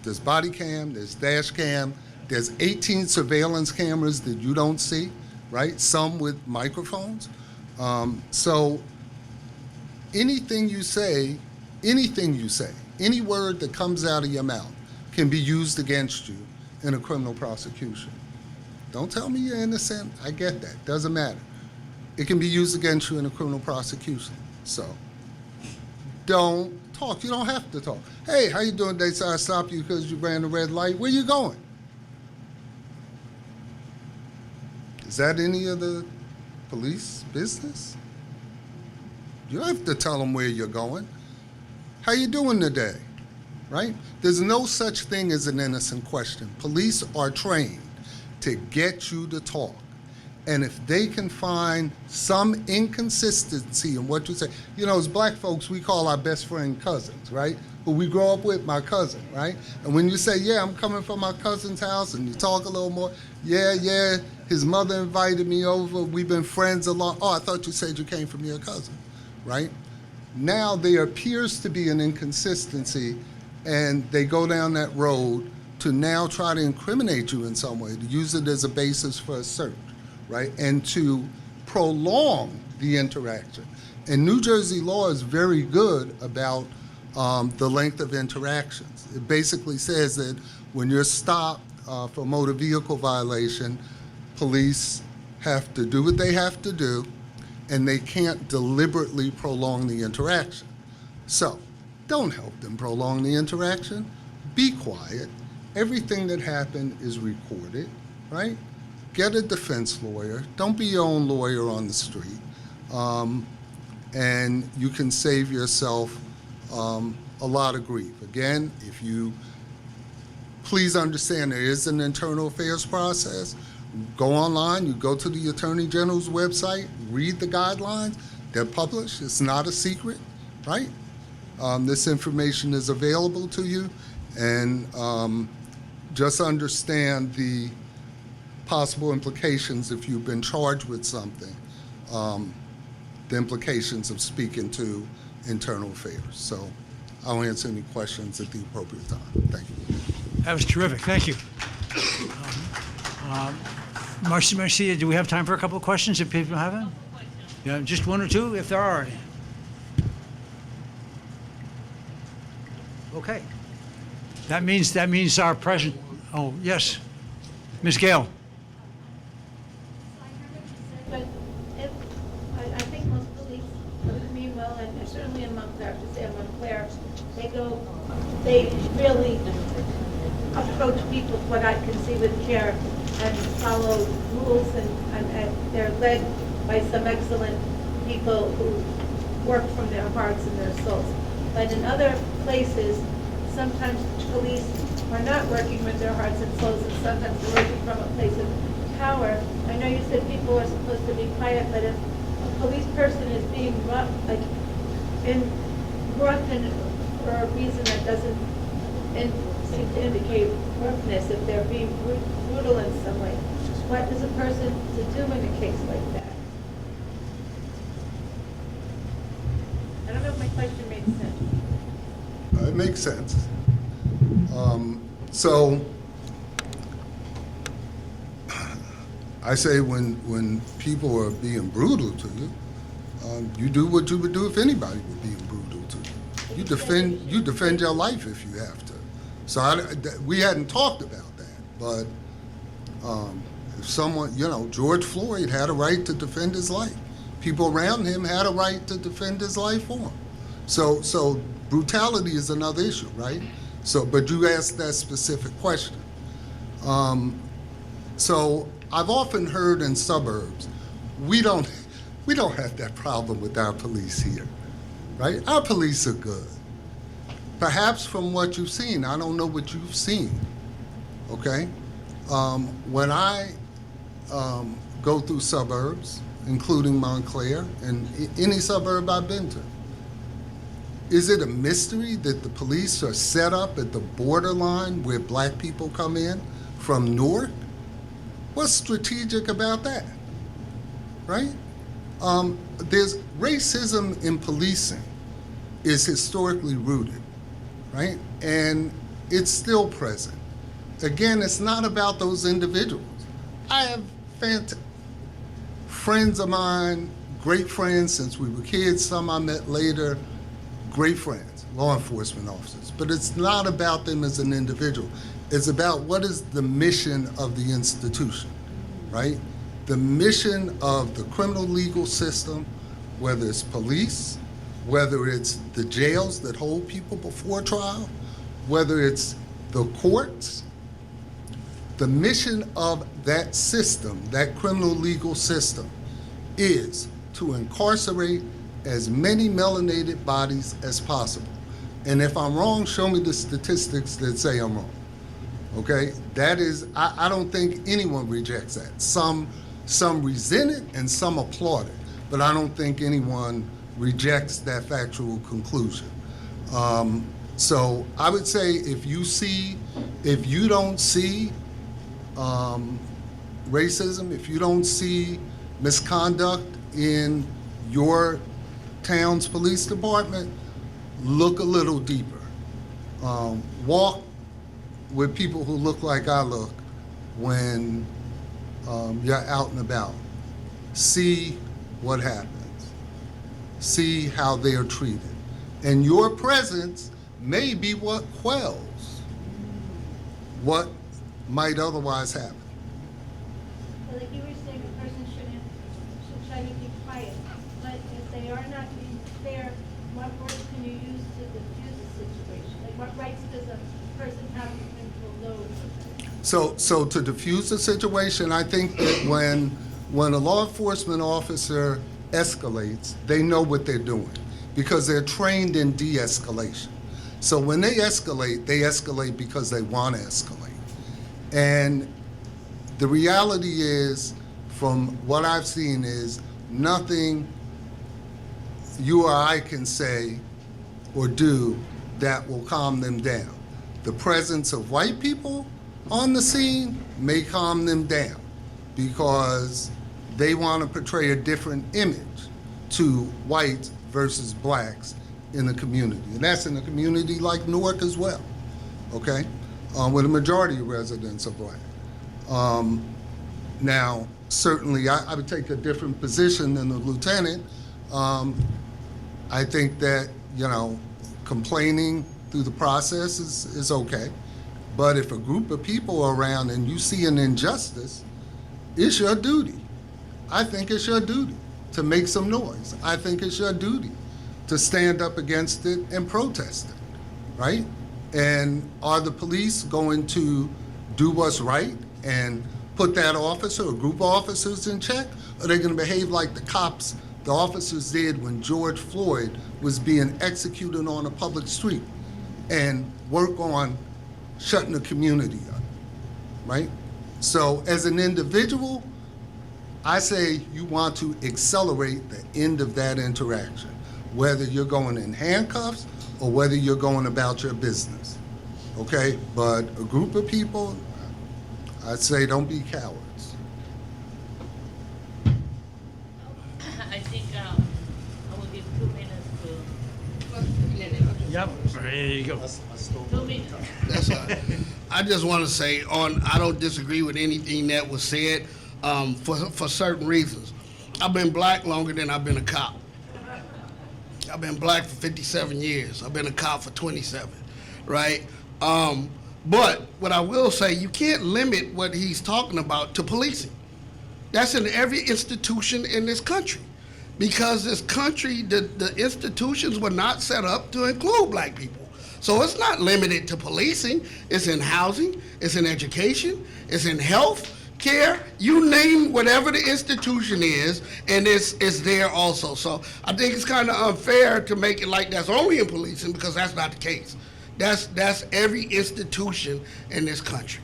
There's body cam, there's dash cam, there's 18 surveillance cameras that you don't see, right? Some with microphones. So anything you say, any word that comes out of your mouth can be used against you in a criminal prosecution. Don't tell me you're innocent. I get that. Doesn't matter. It can be used against you in a criminal prosecution. So don't talk. You don't have to talk. Hey, how you doing? They said I stopped you because you ran a red light. Where you going? Is that any of the police business? You don't have to tell them where you're going. How you doing today? Right? There's no such thing as an innocent question. Police are trained to get you to talk. And if they can find some inconsistency in what you say, you know, as black folks, we call our best friend cousins, right? Who we grow up with, my cousin, right? And when you say, yeah, I'm coming from my cousin's house, and you talk a little more, yeah, his mother invited me over, we've been friends a lot. Oh, I thought you said you came from your cousin, right? Now there appears to be an inconsistency, and they go down that road to now try to incriminate you in some way, to use it as a basis for a search, right? And to prolong the interaction. And New Jersey law is very good about the length of interactions. It basically says that when you're stopped for a motor vehicle violation, police have to do what they have to do, and they can't deliberately prolong the interaction. So don't help them prolong the interaction. Be quiet. Everything that happened is recorded, right? Get a defense lawyer. Don't be your own lawyer on the street. And you can save yourself a lot of grief. Again, if you please understand there is an internal affairs process. Go online, you go to the Attorney General's website, read the guidelines. They're published. It's not a secret, right? This information is available to you, and just understand the possible implications if you've been charged with something, the implications of speaking to internal affairs. So I'll answer any questions at the appropriate time. Thank you. That was terrific. Thank you. Marcia, do we have time for a couple of questions if people have them? Yeah, just one or two if there are any. Okay. That means our president. Oh, yes. Ms. Gale. But if, I think most police mean well, and certainly in Montclair, to say in Montclair, they go they really approach people, what I can see, with care and follow rules, and they're led by some excellent people who work from their hearts and their souls. But in other places, sometimes police are not working with their hearts and souls, and sometimes they're working from a place of power. I know you said people are supposed to be quiet, but if a police person is being rough, like rough for a reason that doesn't seem to indicate roughness, if they're being brutal in some way, what is a person to do in a case like that? I don't know if my question made sense. It makes sense. So I say when people are being brutal to you, you do what you would do if anybody were being brutal to you. You defend your life if you have to. So we hadn't talked about that, but if someone, George Floyd had a right to defend his life. People around him had a right to defend his life for him. So brutality is another issue, right? But you asked that specific question. So I've often heard in suburbs, we don't have that problem with our police here, right? Our police are good. Perhaps from what you've seen, I don't know what you've seen, okay? When I go through suburbs, including Montclair and any suburb I've been to, is it a mystery that the police are set up at the borderline where black people come in from Newark? What's strategic about that, right? There's racism in policing is historically rooted, right? And it's still present. Again, it's not about those individuals. I have friends of mine, great friends since we were kids, some I met later, great friends, law enforcement officers. But it's not about them as an individual. It's about what is the mission of the institution, right? The mission of the criminal legal system, whether it's police, whether it's the jails that hold people before trial, whether it's the courts, the mission of that system, that criminal legal system, is to incarcerate as many melanated bodies as possible. And if I'm wrong, show me the statistics that say I'm wrong. Okay? That is, I don't think anyone rejects that. Some resent it and some applaud it, but I don't think anyone rejects that factual conclusion. So I would say if you don't see racism, if you don't see misconduct in your town's police department, look a little deeper. Walk with people who look like I look when you're out and about. See what happens. See how they are treated. And your presence may be what quells what might otherwise happen. Well, like you were saying, a person should try to keep quiet. But if they are not being fair, what words can you use to diffuse the situation? Like, what rights does a person have to control those? So to diffuse the situation, I think that when a law enforcement officer escalates, they know what they're doing because they're trained in de-escalation. So when they escalate because they want to escalate. And the reality is, from what I've seen, is nothing you or I can say or do that will calm them down. The presence of white people on the scene may calm them down because they want to portray a different image to whites versus blacks in the community. And that's in a community like Newark as well, okay? Where the majority of residents are black. Now, certainly I would take a different position than the lieutenant. I think that, complaining through the process is okay. But if a group of people are around and you see an injustice, it's your duty. I think it's your duty to make some noise. I think it's your duty to stand up against it and protest it, right? And are the police going to do what's right and put that officer or group of officers in check? Or are they going to behave like the officers did when George Floyd was being executed on a public street and work on shutting the community up, right? So as an individual, I say you want to accelerate the end of that interaction, whether you're going in handcuffs or whether you're going about your business, okay? But a group of people, I'd say don't be cowards. I think I will give 2 minutes to. Yep, there you go. 2 minutes. That's all right. I just want to say, I don't disagree with anything that was said for certain reasons. I've been black longer than I've been a cop. I've been black for 57 years. I've been a cop for 27, right? But what I will say, you can't limit what he's talking about to policing. That's in every institution in this country. Because this country, the institutions were not set up to include black people. So it's not limited to policing. It's in housing, it's in education, it's in health care. You name whatever the institution is, and it's there also. So I think it's kind of unfair to make it like that's only in policing, because that's not the case. That's every institution in this country,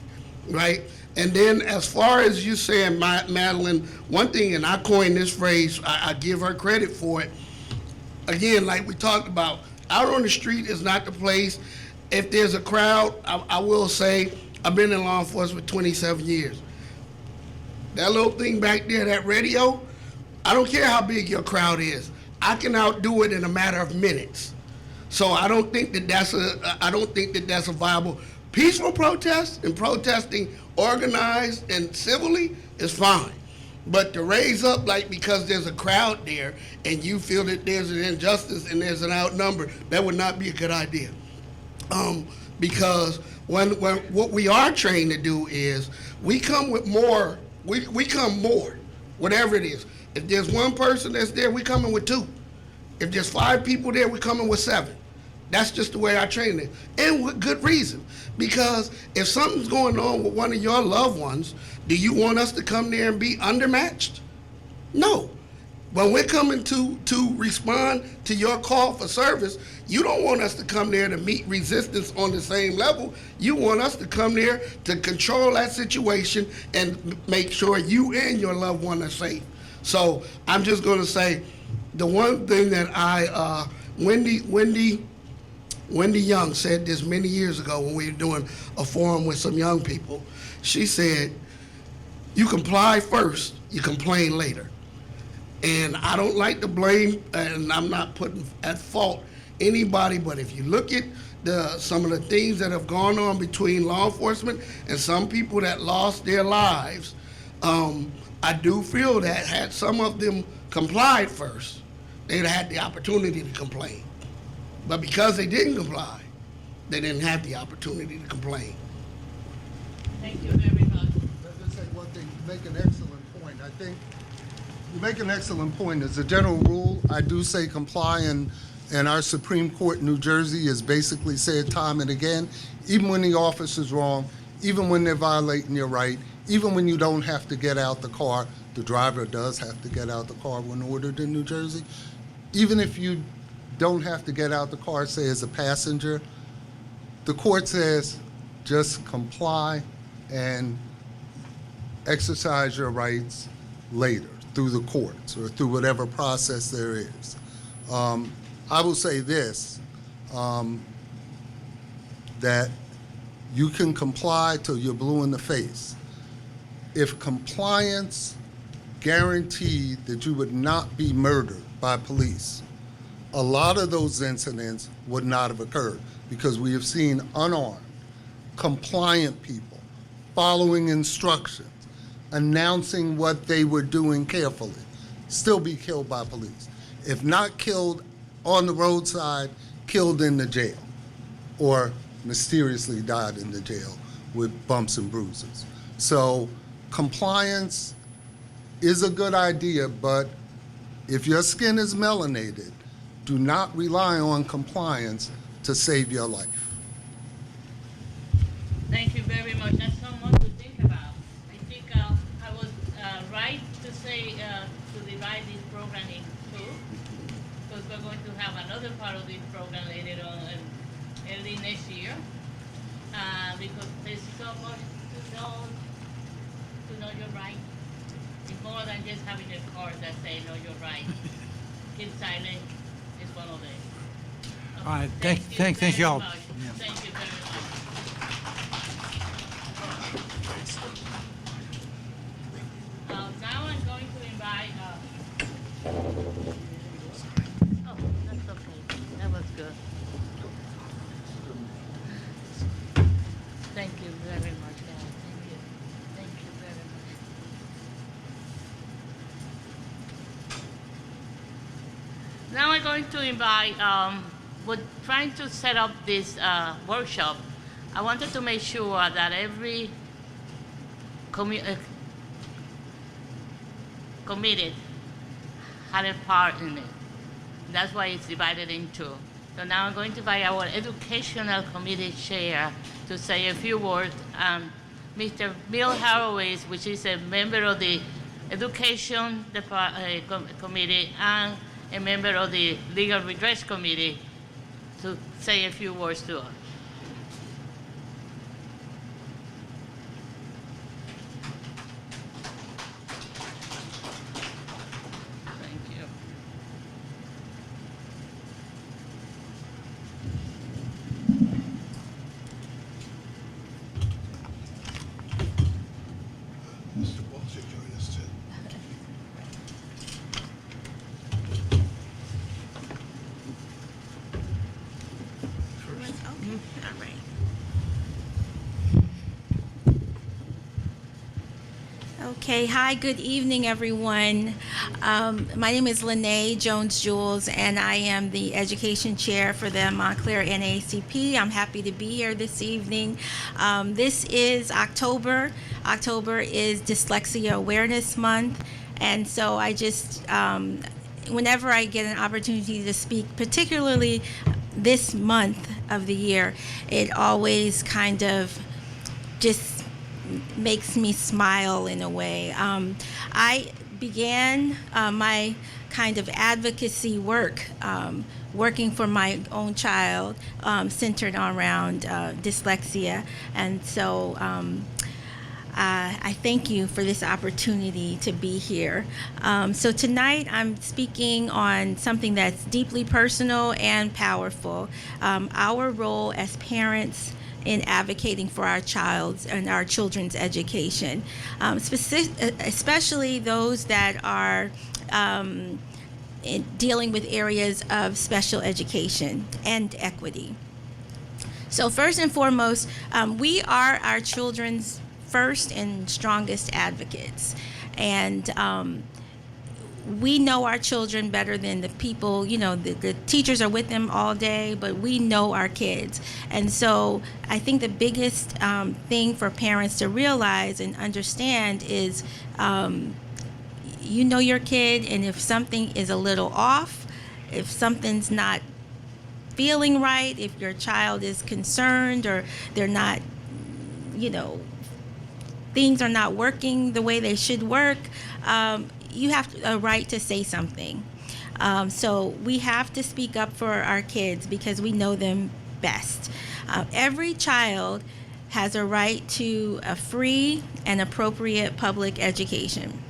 right? And then as far as you saying, Madeline, one thing, and I coined this phrase, I give her credit for it. Again, like we talked about, out on the street is not the place. If there's a crowd, I will say, I've been in law enforcement 27 years. That little thing back there, that radio, I don't care how big your crowd is. I can outdo it in a matter of minutes. So I don't think that that's a viable. Peaceful protest and protesting organized and civilly is fine. But to raise up like because there's a crowd there and you feel that there's an injustice and there's an outnumber, that would not be a good idea. Because when what we are trained to do is we come with more, we come more, whatever it is. If there's one person that's there, we coming with 2. If there's 5 people there, we coming with 7. That's just the way I train it, and with good reason. Because if something's going on with one of your loved ones, do you want us to come there and be undermatched? No. When we're coming to respond to your call for service, you don't want us to come there to meet resistance on the same level. You want us to come there to control that situation and make sure you and your loved one are safe. So I'm just going to say, the one thing that Wendy Young said this many years ago when we were doing a forum with some young people. She said, you comply first, you complain later. And I don't like to blame, and I'm not putting at fault anybody, but if you look at some of the things that have gone on between law enforcement and some people that lost their lives, I do feel that had some of them complied first, they'd had the opportunity to complain. But because they didn't comply, they didn't have the opportunity to complain. Thank you very much. Let me say one thing. You make an excellent point. I think you make an excellent point. As a general rule, I do say comply, and our Supreme Court in New Jersey has basically said time and again, even when the officer's wrong, even when they're violating your right, even when you don't have to get out the car, the driver does have to get out the car when ordered in New Jersey. Even if you don't have to get out the car, say as a passenger, the court says just comply and exercise your rights later through the courts or through whatever process there is. I will say this, that you can comply till you're blue in the face. If compliance guaranteed that you would not be murdered by police, a lot of those incidents would not have occurred, because we have seen unarmed, compliant people following instructions, announcing what they were doing carefully, still be killed by police. If not killed on the roadside, killed in the jail, or mysteriously died in the jail with bumps and bruises. So compliance is a good idea, but if your skin is melanated, do not rely on compliance to save your life. Thank you very much. That's so much to think about. I think I was right to say to divide this program in two, because we're going to have another part of this program later on early next year. Because there's so much to know your right. It's more than just having a card that say know your right. Keep silent is one of them. All right, Thank thank you all. very much. Yeah. Thank you very much. Now I'm going to invite. Oh, that's okay. That was good. Thank you very much, guys. Thank you. Thank you very much. Now I'm going to invite. We're trying to set up this workshop. I wanted to make sure that every committee had a part in it. That's why it's divided in two. So now I'm going to invite our educational committee chair to say a few words. Mr. Bill Horowitz, which is a member of the Education Committee and a member of the Legal Redress Committee, to say a few words to us. Thank you. Mr. Wall should join us too. Okay, hi, good evening, everyone. My name is Lene Jones-Jules, and I am the Education Chair for the Montclair NAACP. I'm happy to be here this evening. This is October. October is Dyslexia Awareness Month, and so I just, whenever I get an opportunity to speak, particularly this month of the year, it always kind of just makes me smile in a way. I began my kind of advocacy work working for my own child, centered around dyslexia, and so I thank you for this opportunity to be here. So tonight I'm speaking on something that's deeply personal and powerful, our role as parents in advocating for our child's and our children's education, especially those that are dealing with areas of special education and equity. So first and foremost, we are our children's first and strongest advocates, and we know our children better than the people, the teachers are with them all day, but we know our kids. And so I think the biggest thing for parents to realize and understand is you know your kid, and if something is a little off, if something's not feeling right, if your child is concerned or they're not, things are not working the way they should work, you have a right to say something. So we have to speak up for our kids because we know them best. Every child has a right to a free and appropriate public education.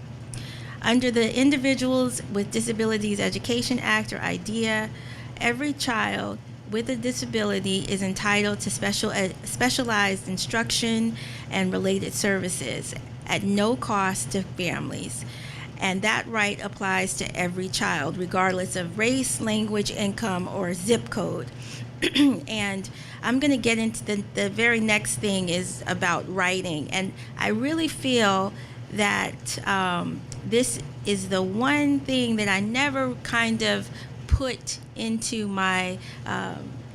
Under the Individuals with Disabilities Education Act, or IDEA, every child with a disability is entitled to specialized instruction and related services at no cost to families. And that right applies to every child, regardless of race, language, income, or zip code. And I'm going to get into the very next thing is about writing. And I really feel that this is the one thing that I never kind of put into my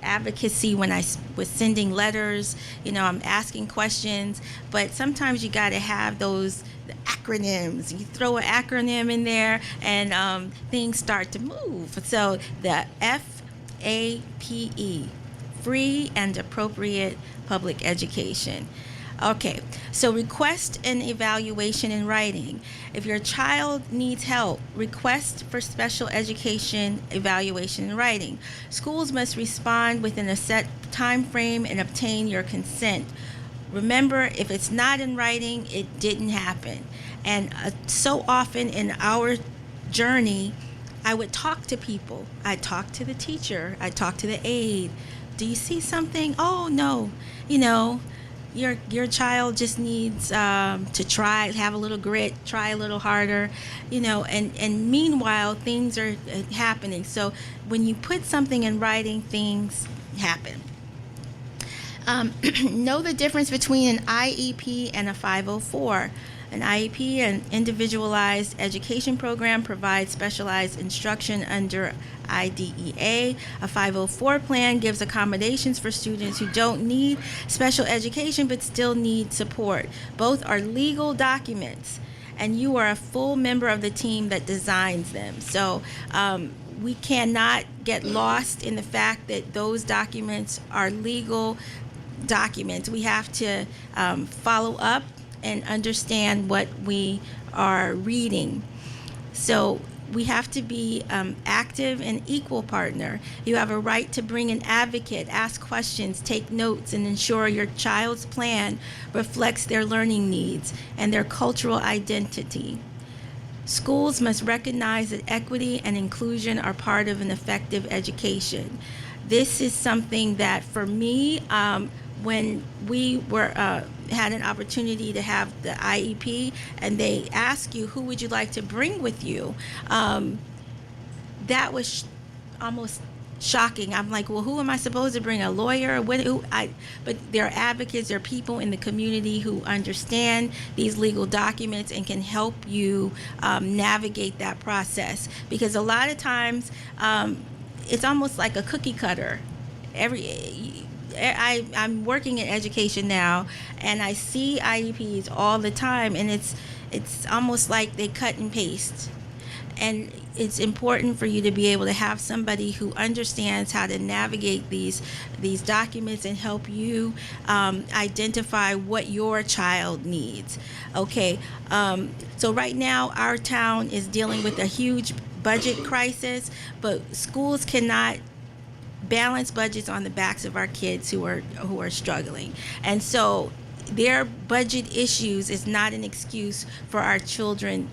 advocacy when I was sending letters. I'm asking questions, but sometimes you got to have those acronyms. You throw an acronym in there and things start to move. So the FAPE, free and appropriate public education. Okay, so request an evaluation in writing. If your child needs help, request for special education evaluation in writing. Schools must respond within a set time frame and obtain your consent. Remember, if it's not in writing, it didn't happen. And so often in our journey, I would talk to people. I'd talk to the teacher. I'd talk to the aide. Do you see something? Oh, no. You know, your child just needs to try, have a little grit, try a little harder, you know, and meanwhile, things are happening. So when you put something in writing, things happen. Know the difference between an IEP and a 504. An IEP, an individualized education program, provides specialized instruction under IDEA. A 504 plan gives accommodations for students who don't need special education but still need support. Both are legal documents, and you are a full member of the team that designs them. So we cannot get lost in the fact that those documents are legal documents. We have to follow up and understand what we are reading. So we have to be active and equal partner. You have a right to bring an advocate, ask questions, take notes, and ensure your child's plan reflects their learning needs and their cultural identity. Schools must recognize that equity and inclusion are part of an effective education. This is something that, for me, when we had an opportunity to have the IEP, and they ask you, who would you like to bring with you? That was almost shocking. I'm like, well, who am I supposed to bring? A lawyer? But there are advocates, there are people in the community who understand these legal documents and can help you navigate that process. Because a lot of times, it's almost like a cookie cutter. I'm working in education now, and I see IEPs all the time, and it's almost like they cut and paste. And it's important for you to be able to have somebody who understands how to navigate these documents and help you identify what your child needs. Okay, so right now our town is dealing with a huge budget crisis, but schools cannot balance budgets on the backs of our kids who are struggling. And so their budget issues is not an excuse for our children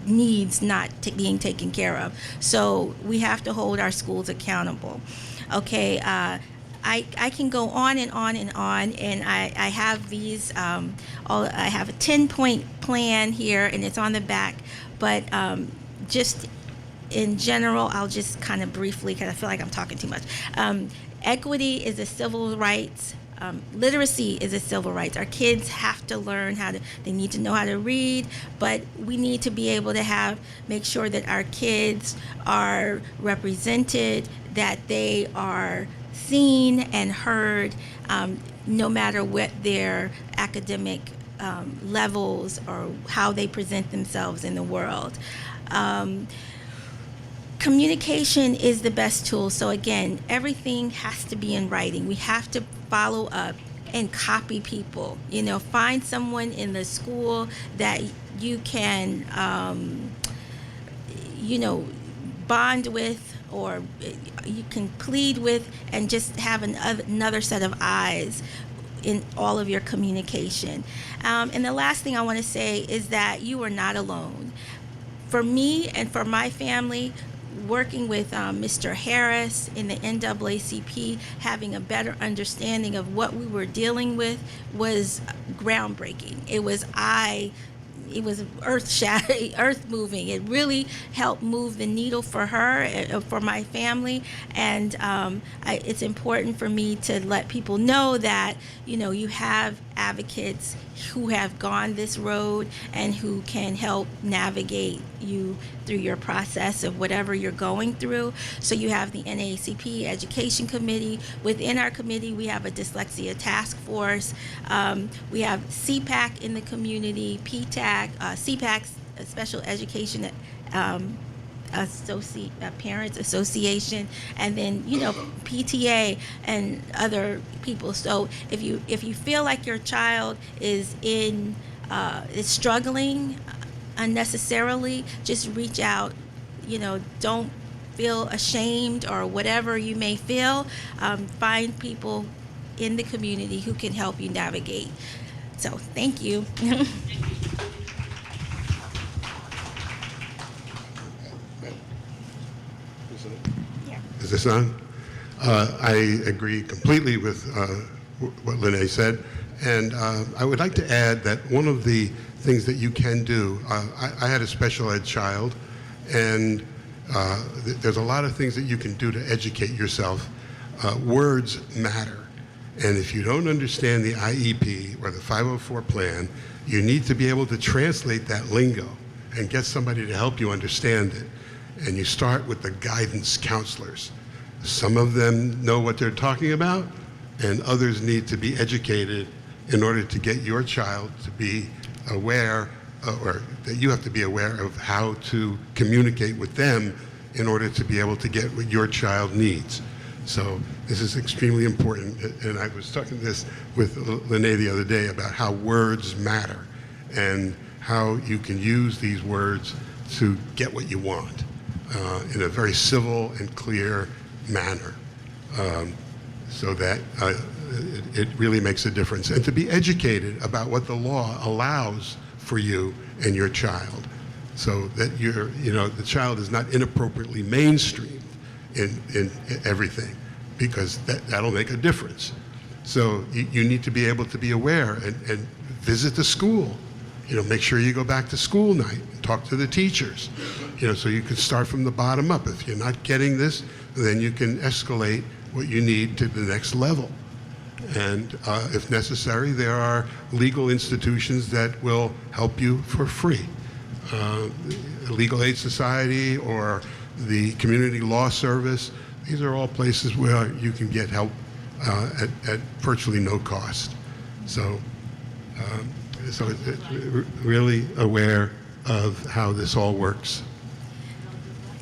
needs not being taken care of. So we have to hold our schools accountable. Okay, I can go on and on and on, and I have these, I have a 10-point plan here, and it's on the back, but just in general, I'll just kind of briefly, because I feel like I'm talking too much. Equity is a civil rights. Literacy is a civil rights. Our kids have to learn they need to know how to read, but we need to be able to make sure that our kids are represented, that they are seen and heard, no matter what their academic levels or how they present themselves in the world. Communication is the best tool. So again, everything has to be in writing. We have to follow up and copy people. You know, find someone in the school that you can, bond with, or you can plead with, and just have another set of eyes in all of your communication. And the last thing I want to say is that you are not alone. For me and for my family, working with Mr. Harris in the NAACP, having a better understanding of what we were dealing with was groundbreaking. It was earth-shattering, earth-moving. It really helped move the needle for her, for my family, and it's important for me to let people know that, you have advocates who have gone this road and who can help navigate you through your process of whatever you're going through. So you have the NAACP Education Committee. Within our committee, we have a dyslexia task force. We have CPAC in the community, PTAC, CPAC, Special Education Parents Association, and then PTA and other people. So if you feel like your child is struggling unnecessarily, just reach out. Don't feel ashamed or whatever you may feel. Find people in the community who can help you navigate. So thank you. Is this on? I agree completely with what Lene said. And I would like to add that one of the things that you can do, I had a special ed child, and there's a lot of things that you can do to educate yourself. Words matter. And if you don't understand the IEP or the 504 plan, you need to be able to translate that lingo and get somebody to help you understand it. And you start with the guidance counselors. Some of them know what they're talking about, and others need to be educated in order to get your child to be aware, or that you have to be aware of how to communicate with them in order to be able to get what your child needs. So this is extremely important, and I was talking this with Lene the other day about how words matter and how you can use these words to get what you want in a very civil and clear manner, so that it really makes a difference. And to be educated about what the law allows for you and your child, so that the child is not inappropriately mainstreamed in everything, because that'll make a difference. So you need to be able to be aware and visit the school. Make sure you go back to school night and talk to the teachers. So you can start from the bottom up. If you're not getting this, then you can escalate what you need to the next level. And if necessary, there are legal institutions that will help you for free. Legal Aid Society or the Community Law Service, these are all places where you can get help at virtually no cost. So it's really aware of how this all works.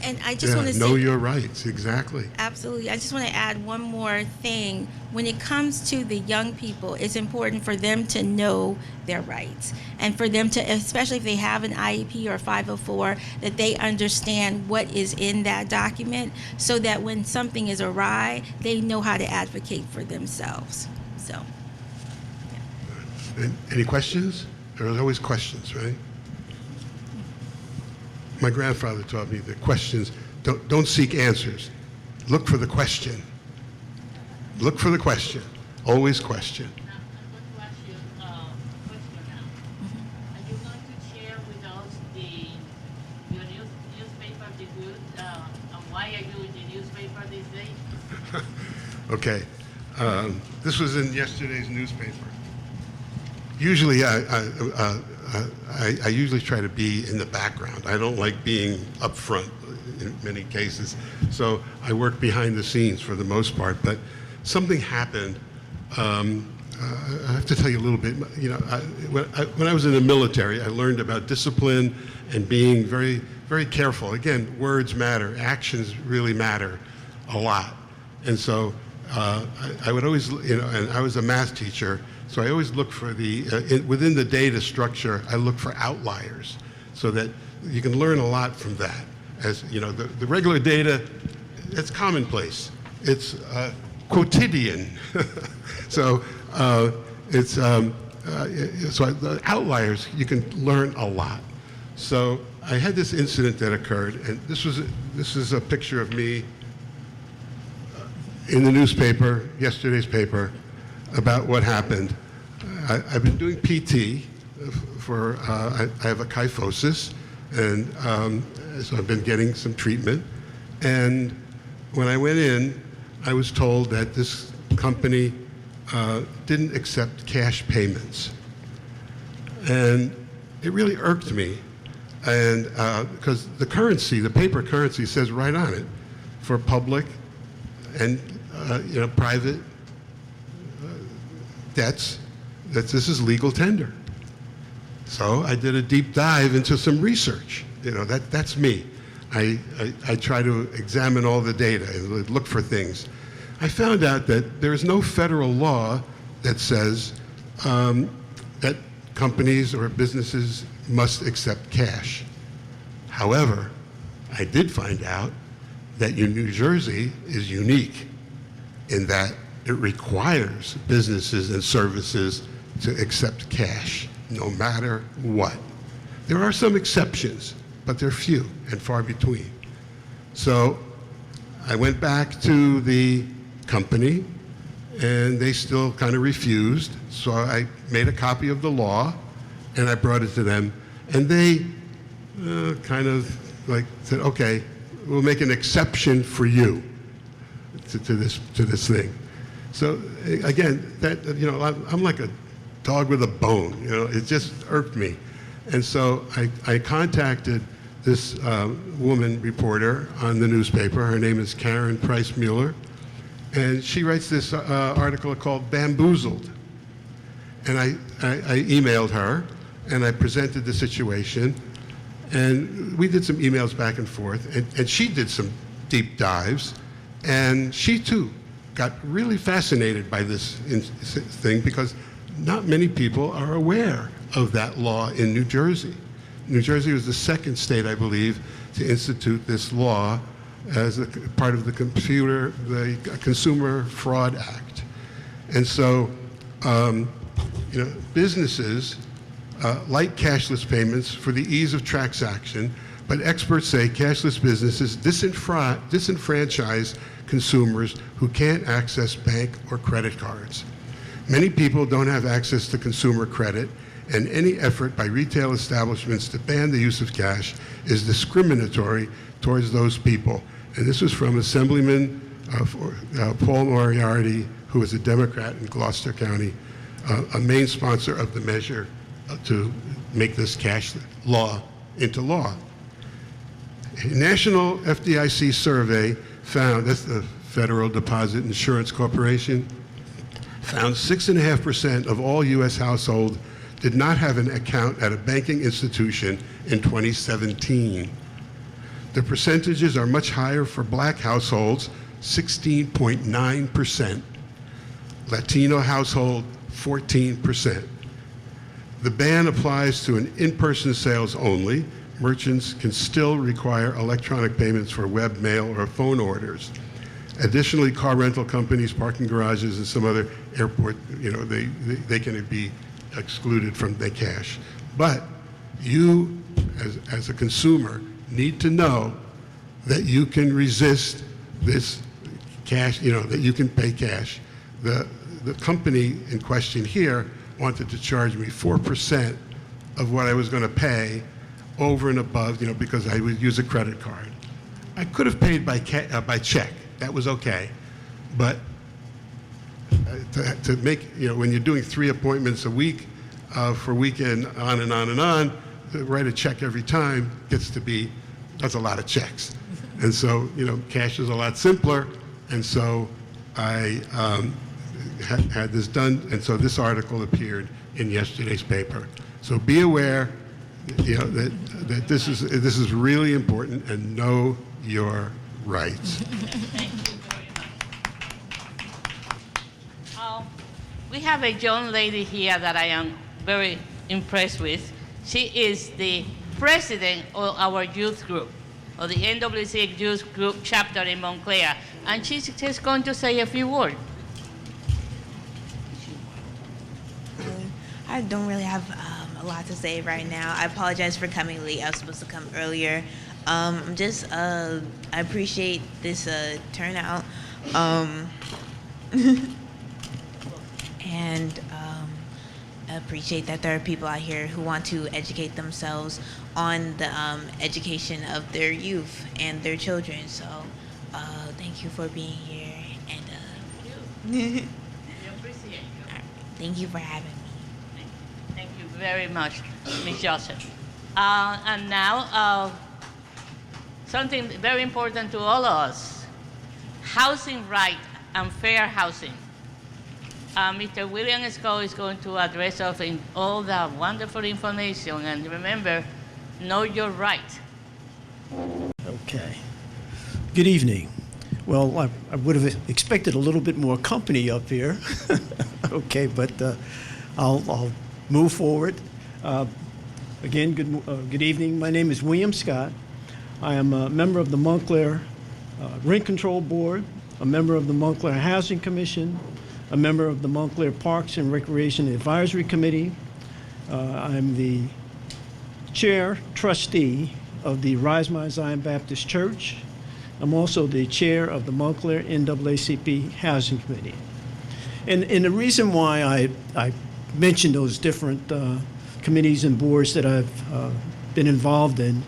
And I just want to know say, your rights, exactly. Absolutely. I just want to add one more thing. When it comes to the young people, it's important for them to know their rights, and for them to, especially if they have an IEP or 504, that they understand what is in that document, so that when something is awry, they know how to advocate for themselves. So, yeah. Any questions? There's always questions, right? My grandfather taught me that questions, don't seek answers. Look for the question. Look for the question. Always question. Now, I'm going to ask you a question now. Are you going to share with us your newspaper, the good, and why are you in the newspaper these days? Okay. This was in yesterday's newspaper. Usually, I usually try to be in the background. I don't like being up front in many cases. So I work behind the scenes for the most part. But something happened. I have to tell you a little bit. When I was in the military, I learned about discipline and being very, very careful. Again, words matter. Actions really matter a lot. And so I would always, and I was a math teacher, so I always look for within the data structure, I look for outliers, so that you can learn a lot from that. As the regular data, it's commonplace. It's quotidian. So the outliers, you can learn a lot. So I had this incident that occurred, and this is a picture of me in the newspaper, yesterday's paper, about what happened. I've been doing PT for, I have a kyphosis, and so I've been getting some treatment. And when I went in, I was told that this company didn't accept cash payments. And it really irked me. And because the currency, the paper currency says right on it, for public and private debts, that this is legal tender. So I did a deep dive into some research. That's me. I try to examine all the data and look for things. I found out that there is no federal law that says that companies or businesses must accept cash. However, I did find out that New Jersey is unique in that it requires businesses and services to accept cash, no matter what. There are some exceptions, but they're few and far between. So I went back to the company, and they still kind of refused. So I made a copy of the law, and I brought it to them, and they kind of like said, okay, we'll make an exception for you to this thing. So again, that, you know, I'm like a dog with a bone. You know, it just irked me, and so I contacted this woman reporter on the newspaper. Her name is Karen Price Mueller, and she writes this article called "Bamboozled." And I emailed her, and I presented the situation, and we did some emails back and forth, and she did some deep dives, and she too got really fascinated by this thing because not many people are aware of that law in New Jersey. New Jersey was the second state, I believe, to institute this law as a part of the Consumer Fraud Act. And so, you know, businesses like cashless payments for the ease of transaction, but experts say cashless businesses disenfranchise consumers who can't access bank or credit cards. Many people don't have access to consumer credit, and any effort by retail establishments to ban the use of cash is discriminatory towards those people. And this was from Assemblyman Paul Moriarty, who is a Democrat in Gloucester County, a main sponsor of the measure to make this cash law into law. A national FDIC survey found, that's the Federal Deposit Insurance Corporation, found 6.5% of all U.S. households did not have an account at a banking institution in 2017. The percentages are much higher for black households, 16.9%. Latino household, 14%. The ban applies to an in-person sales only. Merchants can still require electronic payments for web, mail, or phone orders. Additionally, car rental companies, parking garages, and some other airport, you know, they can be excluded from the cash. But you, as a consumer, need to know that you can resist this cash, you know, that you can pay cash. The company in question here wanted to charge me 4% of what I was going to pay over and above, you know, because I would use a credit card. I could have paid by check. That was okay. But to make, you know, when you're doing 3 appointments a week for weekend on and on and on, to write a check every time gets to be, that's a lot of checks. And so, you know, cash is a lot simpler. And so I had this done, and so this article appeared in yesterday's paper. So be aware, you know, that this is really important, and know your rights. Thank you very much. We have a young lady here that I am very impressed with. She is the president of our youth group, of the NAACP youth group chapter in Montclair, and she's just going to say a few words. I don't really have a lot to say right now. I apologize for coming late. I was supposed to come earlier. I appreciate this turnout. And I appreciate that there are people out here who want to educate themselves on the education of their youth and their children. So thank you for being here. And We appreciate you. thank you for having me. Thank you very much, Ms. Joseph. And now, something very important to all of us, housing right and fair housing. Mr. William Scott is going to address us in all the wonderful information, and remember, know your right. Okay. Good evening. Well, I would have expected a little bit more company up here. Okay, but I'll move forward. Again, good evening. My name is William Scott. I am a member of the Montclair Rent Control Board, a member of the Montclair Housing Commission, a member of the Montclair Parks and Recreation Advisory Committee. I'm the chair trustee of the Rise My Zion Baptist Church. I'm also the chair of the Montclair NAACP Housing Committee. And the reason why I mentioned those different committees and boards that I've been involved in,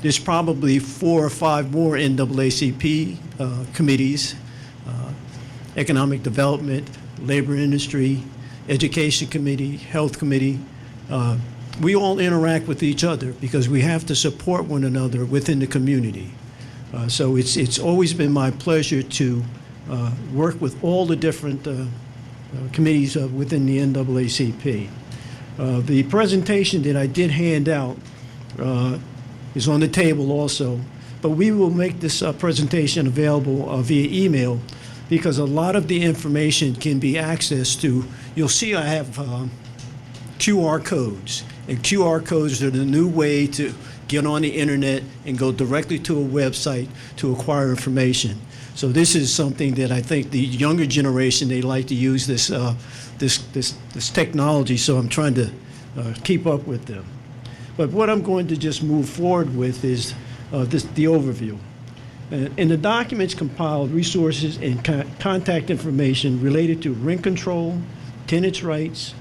there's probably 4 or 5 more NAACP committees, Economic Development, Labor Industry, Education Committee, Health Committee. We all interact with each other because we have to support one another within the community. So it's always been my pleasure to work with all the different committees within the NAACP. The presentation that I did hand out is on the table also, but we will make this presentation available via email because a lot of the information can be accessed to. You'll see I have QR codes, and QR codes are the new way to get on the internet and go directly to a website to acquire information. So this is something that I think the younger generation, they like to use this technology, so I'm trying to keep up with them. But what I'm going to just move forward with is the overview. In the documents compiled resources and contact information related to rent control, tenants' rights,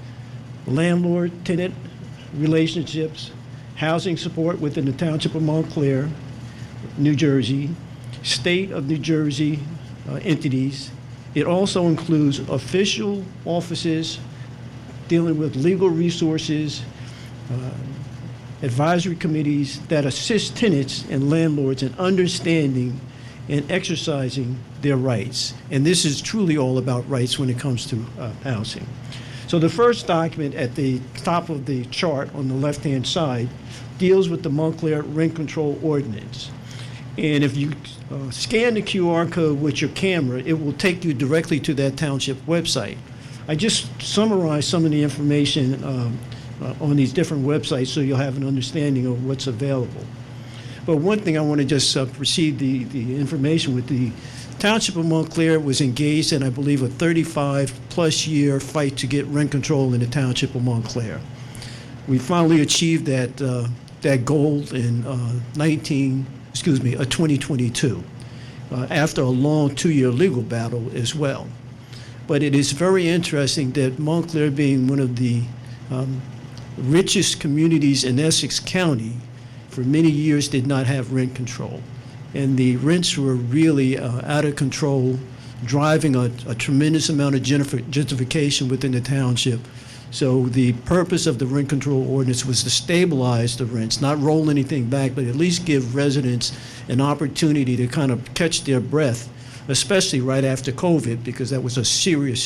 landlord-tenant relationships, housing support within the Township of Montclair, New Jersey, State of New Jersey entities. It also includes official offices dealing with legal resources, advisory committees that assist tenants and landlords in understanding and exercising their rights. And this is truly all about rights when it comes to housing. So the first document at the top of the chart on the left-hand side deals with the Montclair Rent Control Ordinance. And if you scan the QR code with your camera, it will take you directly to that township website. I just summarized some of the information on these different websites so you'll have an understanding of what's available. But one thing I want to just precede the information with: the Township of Montclair was engaged in, I believe, a 35-plus year fight to get rent control in the Township of Montclair. We finally achieved that goal in 2022, after a long 2-year legal battle as well. But it is very interesting that Montclair, being one of the richest communities in Essex County, for many years did not have rent control. And the rents were really out of control, driving a tremendous amount of gentrification within the township. So the purpose of the rent control ordinance was to stabilize the rents, not roll anything back, but at least give residents an opportunity to kind of catch their breath, especially right after COVID, because that was a serious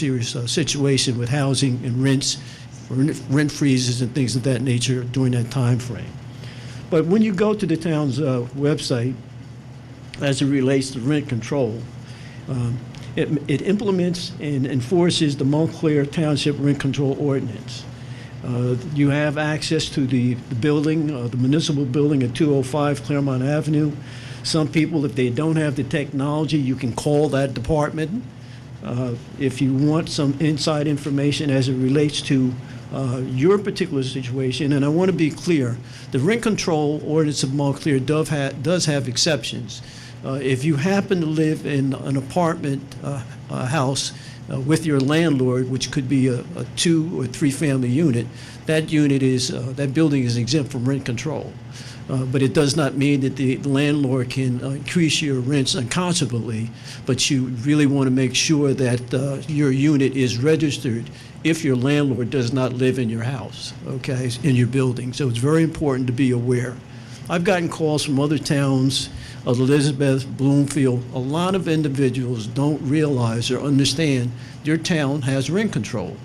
situation with housing and rent freezes and things of that nature during that time frame. But when you go to the town's website, as it relates to rent control, it implements and enforces the Montclair Township Rent Control Ordinance. You have access to the building, the municipal building at 205 Claremont Avenue. Some people, if they don't have the technology, you can call that department. If you want some inside information as it relates to your particular situation, and I want to be clear, the Rent Control Ordinance of Montclair does have exceptions. If you happen to live in an apartment house with your landlord, which could be a 2 or 3 family unit, that building is exempt from rent control. But it does not mean that the landlord can increase your rents unconscionably, but you really want to make sure that your unit is registered if your landlord does not live in your house, okay, in your building. So it's very important to be aware. I've gotten calls from other towns, Elizabeth, Bloomfield. A lot of individuals don't realize or understand their town has rent control.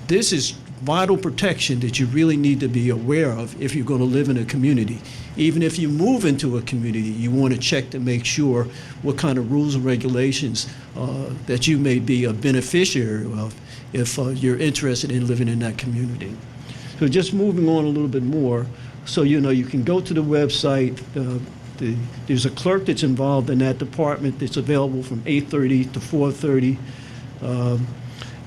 This is vital protection that you really need to be aware of if you're going to live in a community. Even if you move into a community, you want to check to make sure what kind of rules and regulations that you may be a beneficiary of if you're interested in living in that community. So just moving on a little bit more, so you can go to the website. There's a clerk that's involved in that department that's available from 8:30 to 4:30.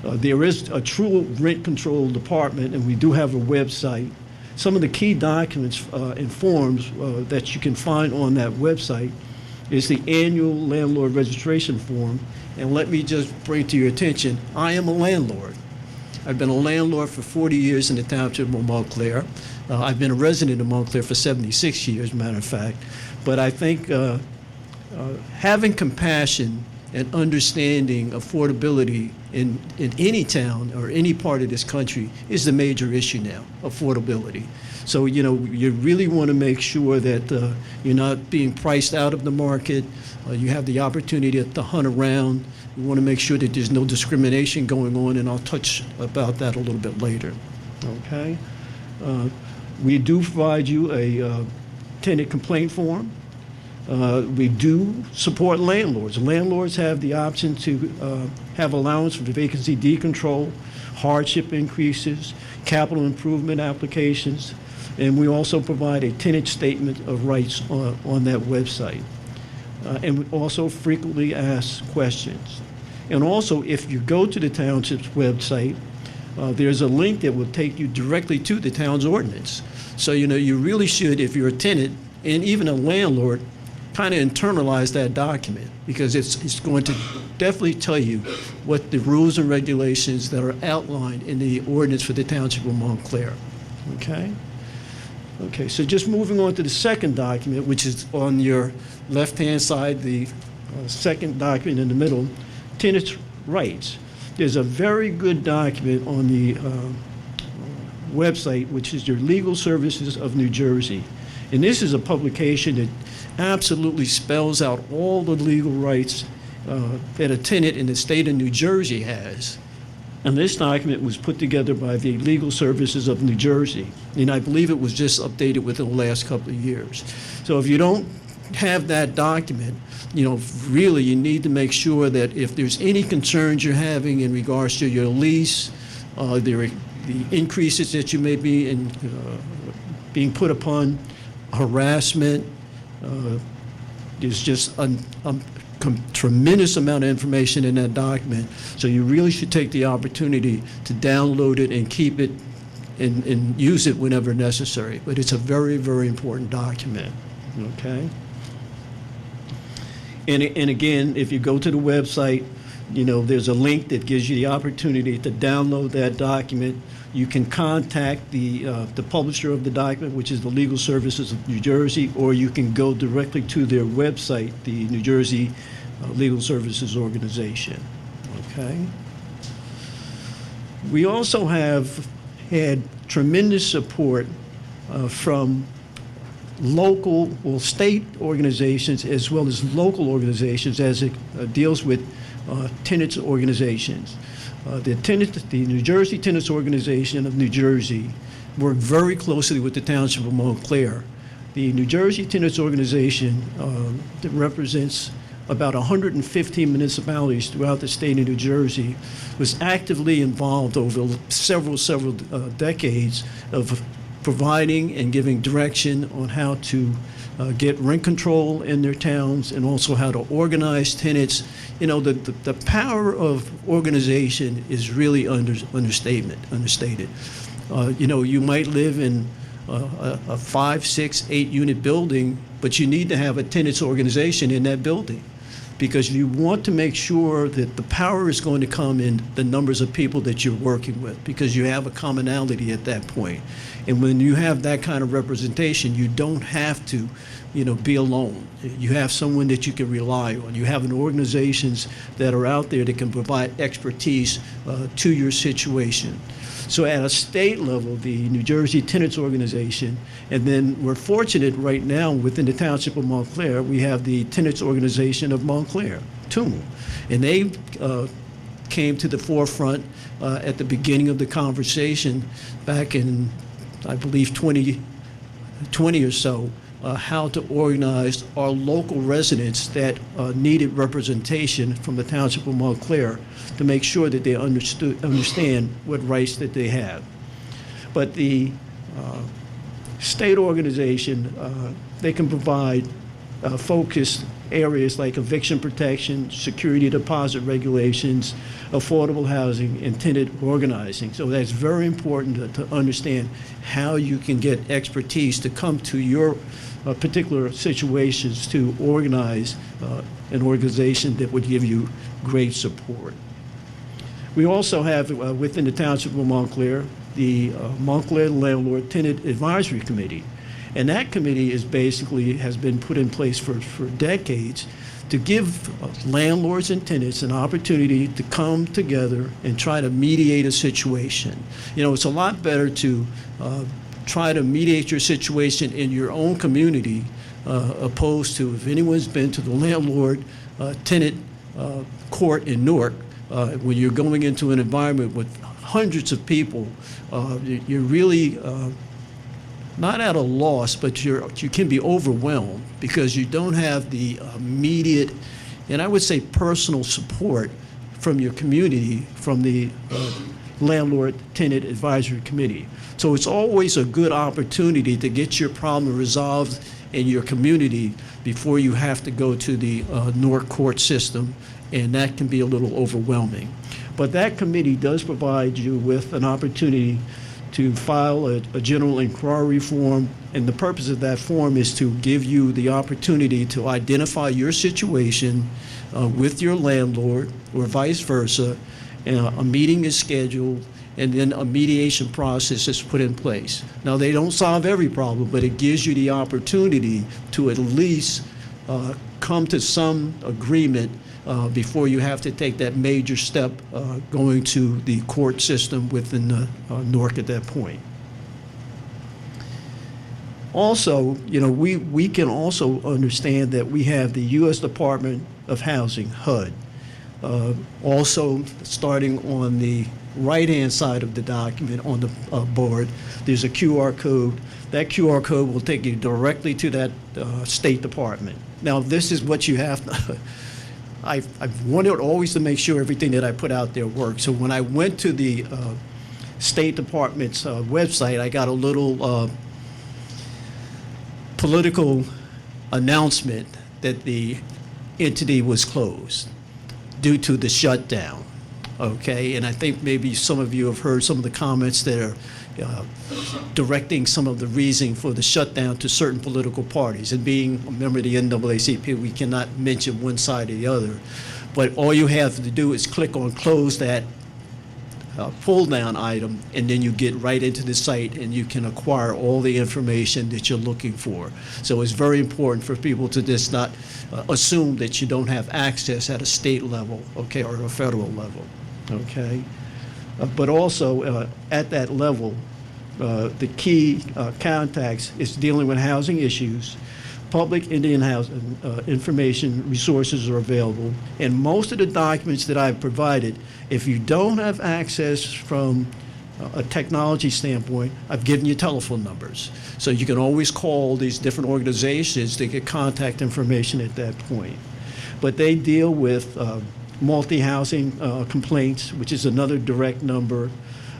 There is a true rent control department, and we do have a website. Some of the key documents and forms that you can find on that website is the annual landlord registration form. And let me just bring to your attention, I am a landlord. I've been a landlord for 40 years in the township of Montclair. I've been a resident of Montclair for 76 years, matter of fact. But I think having compassion and understanding affordability in any town or any part of this country is the major issue now, affordability. So, you really want to make sure that you're not being priced out of the market. You have the opportunity to hunt around. You want to make sure that there's no discrimination going on, and I'll touch about that a little bit later. Okay? We do provide you a tenant complaint form. We do support landlords. Landlords have the option to have allowance for vacancy decontrol, hardship increases, capital improvement applications, and we also provide a tenant statement of rights on that website. And we also frequently ask questions. And also, if you go to the township's website, there's a link that will take you directly to the town's ordinance. So, you really should, if you're a tenant and even a landlord, kind of internalize that document, because it's going to definitely tell you what the rules and regulations that are outlined in the ordinance for the Township of Montclair. Okay? Okay, so just moving on to the second document, which is on your left-hand side, the second document in the middle, tenants' rights. There's a very good document on the website, which is your Legal Services of New Jersey. And this is a publication that absolutely spells out all the legal rights that a tenant in the state of New Jersey has. And this document was put together by the Legal Services of New Jersey. And I believe it was just updated within the last couple of years. So if you don't have that document, really you need to make sure that if there's any concerns you're having in regards to your lease, the increases that you may be being put upon, harassment, there's just a tremendous amount of information in that document. So you really should take the opportunity to download it and keep it and use it whenever necessary. But it's a very, very important document. Okay? And again, if you go to the website, there's a link that gives you the opportunity to download that document. You can contact the publisher of the document, which is the Legal Services of New Jersey, or you can go directly to their website, the New Jersey Legal Services Organization. Okay? We also have had tremendous support from state organizations as well as local organizations as it deals with tenants organizations. The New Jersey Tenants Organization of New Jersey worked very closely with the Township of Montclair. The New Jersey Tenants Organization that represents about 115 municipalities throughout the state of New Jersey was actively involved over several decades of providing and giving direction on how to get rent control in their towns and also how to organize tenants. The power of organization is really understated. You might live in a 5, 6, 8 unit building, but you need to have a tenants organization in that building, because you want to make sure that the power is going to come in the numbers of people that you're working with, because you have a commonality at that point. And when you have that kind of representation, you don't have to, be alone. You have someone that you can rely on. You have organizations that are out there that can provide expertise to your situation. So at a state level, the New Jersey Tenants Organization, and then we're fortunate right now within the Township of Montclair, we have the Tenants Organization of Montclair, TUM. And they came to the forefront at the beginning of the conversation back in, I believe, 2020 or so, how to organize our local residents that needed representation from the Township of Montclair to make sure that they understand what rights that they have. But the state organization, they can provide focused areas like eviction protection, security deposit regulations, affordable housing, and tenant organizing. So that's very important to understand how you can get expertise to come to your particular situations to organize an organization that would give you great support. We also have within the Township of Montclair the Montclair Landlord Tenant Advisory Committee. And that committee is basically has been put in place for decades to give landlords and tenants an opportunity to come together and try to mediate a situation. You know, it's a lot better to try to mediate your situation in your own community opposed to if anyone's been to the landlord tenant court in Newark, when you're going into an environment with hundreds of people, you're really not at a loss, but you can be overwhelmed because you don't have the immediate, and I would say personal support from your community, from the Landlord Tenant Advisory Committee. So it's always a good opportunity to get your problem resolved in your community before you have to go to the Newark court system, and that can be a little overwhelming. But that committee does provide you with an opportunity to file a general inquiry form, and the purpose of that form is to give you the opportunity to identify your situation with your landlord or vice versa, and a meeting is scheduled, and then a mediation process is put in place. Now, they don't solve every problem, but it gives you the opportunity to at least come to some agreement before you have to take that major step going to the court system within Newark at that point. Also, you know, we can also understand that we have the U.S. Department of Housing, HUD. Also, starting on the right-hand side of the document on the board, there's a QR code. That QR code will take you directly to that State Department. Now, this is what you have to I've wanted always to make sure everything that I put out there works. So when I went to the State Department's website, I got a little political announcement that the entity was closed due to the shutdown. Okay, and I think maybe some of you have heard some of the comments that are directing some of the reasoning for the shutdown to certain political parties. And being a member of the NAACP, we cannot mention one side or the other. But all you have to do is click on close that pull-down item, and then you get right into the site and you can acquire all the information that you're looking for. So it's very important for people to just not assume that you don't have access at a state level, okay, or a federal level, okay? But also at that level, the key contacts is dealing with housing issues. Public Indian housing information resources are available, and most of the documents that I've provided, if you don't have access from a technology standpoint, I've given you telephone numbers. So you can always call these different organizations to get contact information at that point. But they deal with multi-housing complaints, which is another direct number.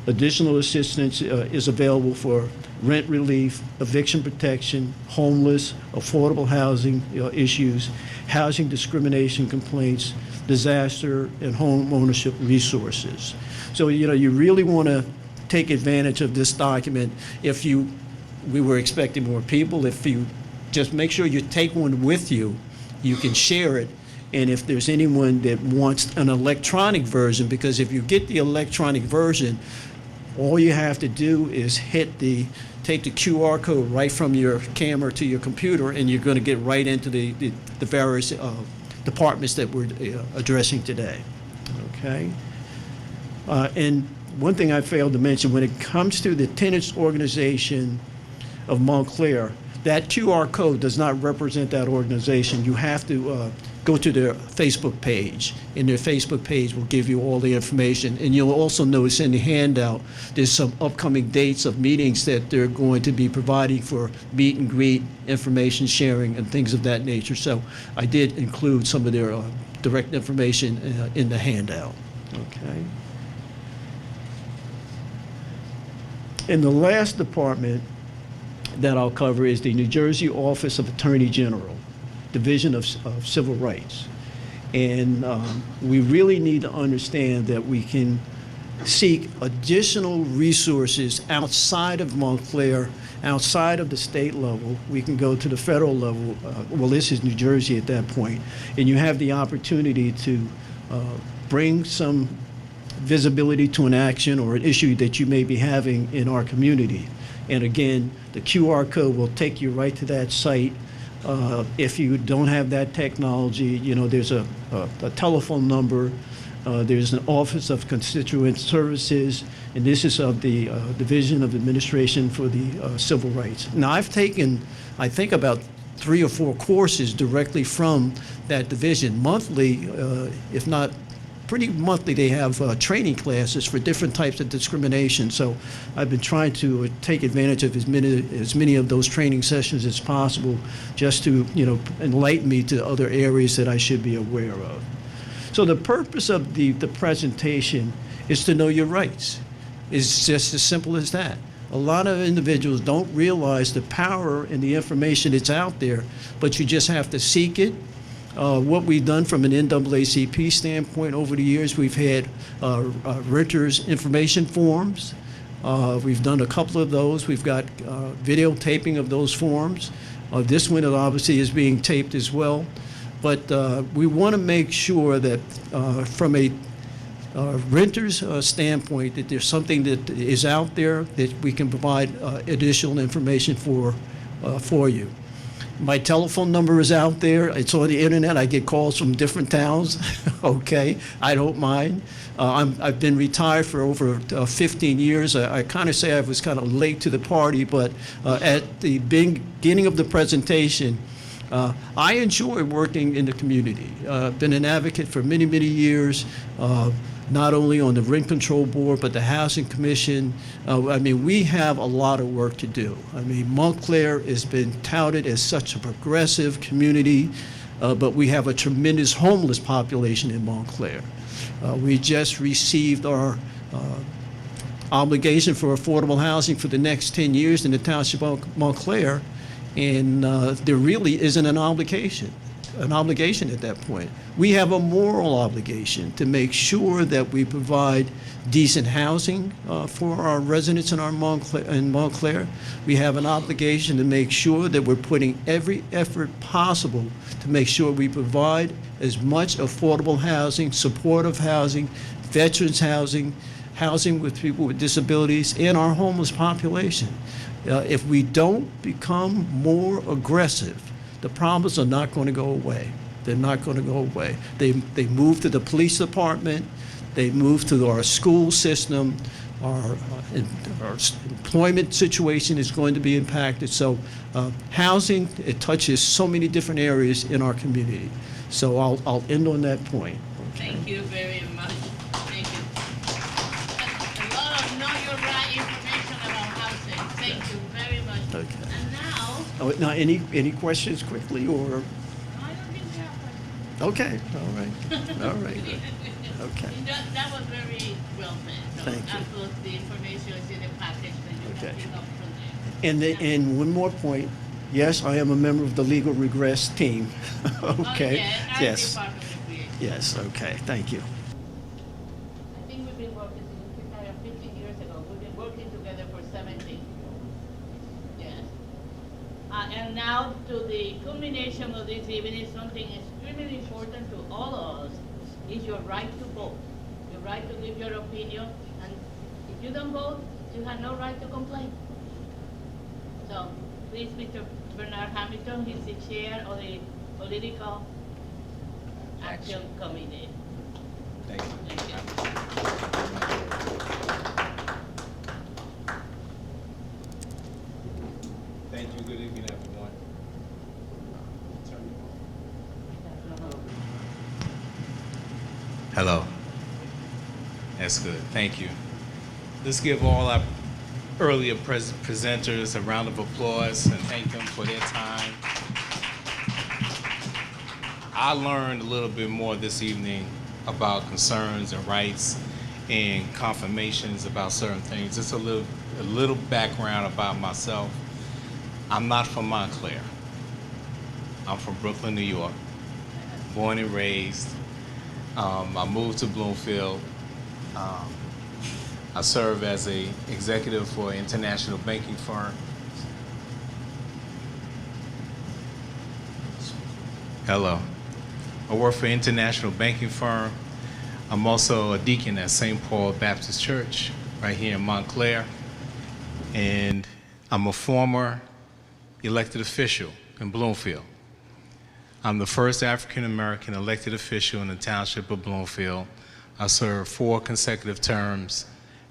Additional assistance is available for rent relief, eviction protection, homeless, affordable housing issues, housing discrimination complaints, disaster, and home ownership resources. So, you know, you really want to take advantage of this document. We were expecting more people. If you just make sure you take one with you, you can share it. And if there's anyone that wants an electronic version, because if you get the electronic version, all you have to do is take the QR code right from your camera to your computer, and you're going to get right into the various departments that we're addressing today. Okay? And one thing I failed to mention, when it comes to the tenants organization of Montclair, that QR code does not represent that organization. You have to go to their Facebook page, and their Facebook page will give you all the information. And you'll also notice in the handout, there's some upcoming dates of meetings that they're going to be providing for meet and greet, information sharing, and things of that nature. So I did include some of their direct information in the handout. Okay. And the last department that I'll cover is the New Jersey Office of Attorney General, Division of Civil Rights. And we really need to understand that we can seek additional resources outside of Montclair, outside of the state level. We can go to the federal level. Well, this is New Jersey at that point. And you have the opportunity to bring some visibility to an action or an issue that you may be having in our community. And again, the QR code will take you right to that site. If you don't have that technology, you know, there's a telephone number, there's an Office of Constituent Services, and this is of the Division of Administration for the Civil Rights. Now, I've taken, I think, about 3 or 4 courses directly from that division monthly, if not pretty monthly. They have training classes for different types of discrimination. So I've been trying to take advantage of as many of those training sessions as possible, just to, you know, enlighten me to other areas that I should be aware of. So the purpose of the presentation is to know your rights. It's just as simple as that. A lot of individuals don't realize the power and the information that's out there, but you just have to seek it. What we've done from an NAACP standpoint over the years, we've had renters information forms. We've done a couple of those. We've got videotaping of those forms. This one obviously is being taped as well. But we want to make sure that from a renter's standpoint, that there's something that is out there that we can provide additional information for you. My telephone number is out there. It's on the internet. I get calls from different towns. Okay, I don't mind. I've been retired for over 15 years. I kind of say I was kind of late to the party, but at the beginning of the presentation, I enjoy working in the community. I've been an advocate for many, many years. Not only on the Rent Control Board, but the Housing Commission. I mean, we have a lot of work to do. I mean, Montclair has been touted as such a progressive community, but we have a tremendous homeless population in Montclair. We just received our obligation for affordable housing for the next 10 years in the Township of Montclair, and there really isn't an obligation at that point. We have a moral obligation to make sure that we provide decent housing for our residents in Montclair. We have an obligation to make sure that we're putting every effort possible to make sure we provide as much affordable housing, supportive housing, veterans housing, housing with people with disabilities, and our homeless population. If we don't become more aggressive, the problems are not going to go away. They're not going to go away. They move to the police department. They move to our school system. Our employment situation is going to be impacted. So housing, it touches so many different areas in our community. So I'll end on that point. Okay. Thank you very much. Thank you. A lot of know your right information about housing. Thank you very much. Okay. And now, Now, any questions quickly, or? I don't think we have questions. Okay, all right, all right, good. Okay. That was very well said. So Thank you. I'll put the information in the package that you Okay. can pick up from there. And one more point, yes, I am a member of the legal regress team. Okay, Oh, yeah, yes, Part of the creation. yes, okay, thank you. I think we've been working since we retired 15 years ago. We've been working together for 17. Yes. And now to the culmination of this evening, something extremely important to all of us is your right to vote. Your right to give your opinion. And if you don't vote, you have no right to complain. So please, Mr. Bernard Hamilton, he's the chair of the Political Action Committee. Thank you. Thank you. Thank you. Good evening, everyone. Hello. That's good. Thank you. Let's give all our earlier presenters a round of applause and thank them for their time. I learned a little bit more this evening about concerns and rights and confirmations about certain things. Just a little background about myself. I'm not from Montclair. I'm from Brooklyn, New York. Born and raised. I moved to Bloomfield. I serve as an executive for an international banking firm. Hello. I work for an international banking firm. I'm also a deacon at St. Paul Baptist Church right here in Montclair. And I'm a former elected official in Bloomfield. I'm the first African-American elected official in the township of Bloomfield. I served 4 consecutive terms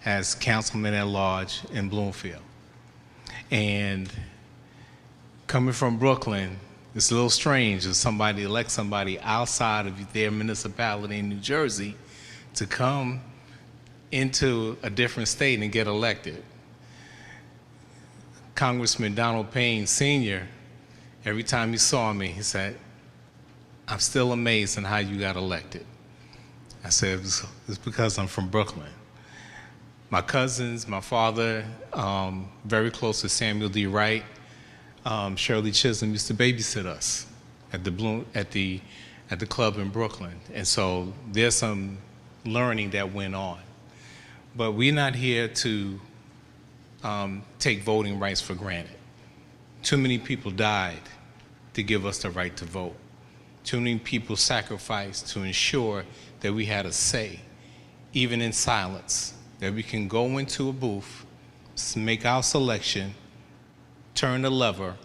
as councilman at large in Bloomfield. And coming from Brooklyn, it's a little strange if somebody elects somebody outside of their municipality in New Jersey to come into a different state and get elected. Congressman Donald Payne Sr., every time he saw me, he said, "I'm still amazed at how you got elected." I said, it's because I'm from Brooklyn. My cousins, my father, very close to Samuel D. Wright, Shirley Chisholm used to babysit us at the club in Brooklyn. And so there's some learning that went on. But we're not here to take voting rights for granted. Too many people died to give us the right to vote. Too many people sacrificed to ensure that we had a say, even in silence, that we can go into a booth, make our selection, turn the lever,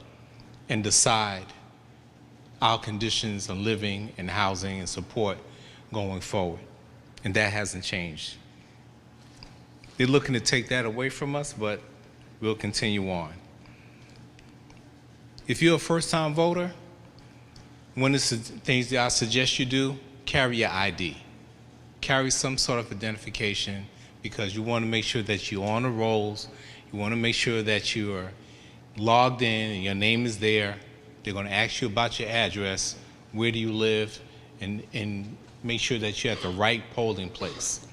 and decide our conditions of living and housing and support going forward. And that hasn't changed. They're looking to take that away from us, but we'll continue on. If you're a first-time voter, one of the things that I suggest you do, carry your ID. Carry some sort of identification because you want to make sure that you're on the rolls. You want to make sure that you are logged in and your name is there. They're going to ask you about your address, where do you live, and make sure that you're at the right polling place.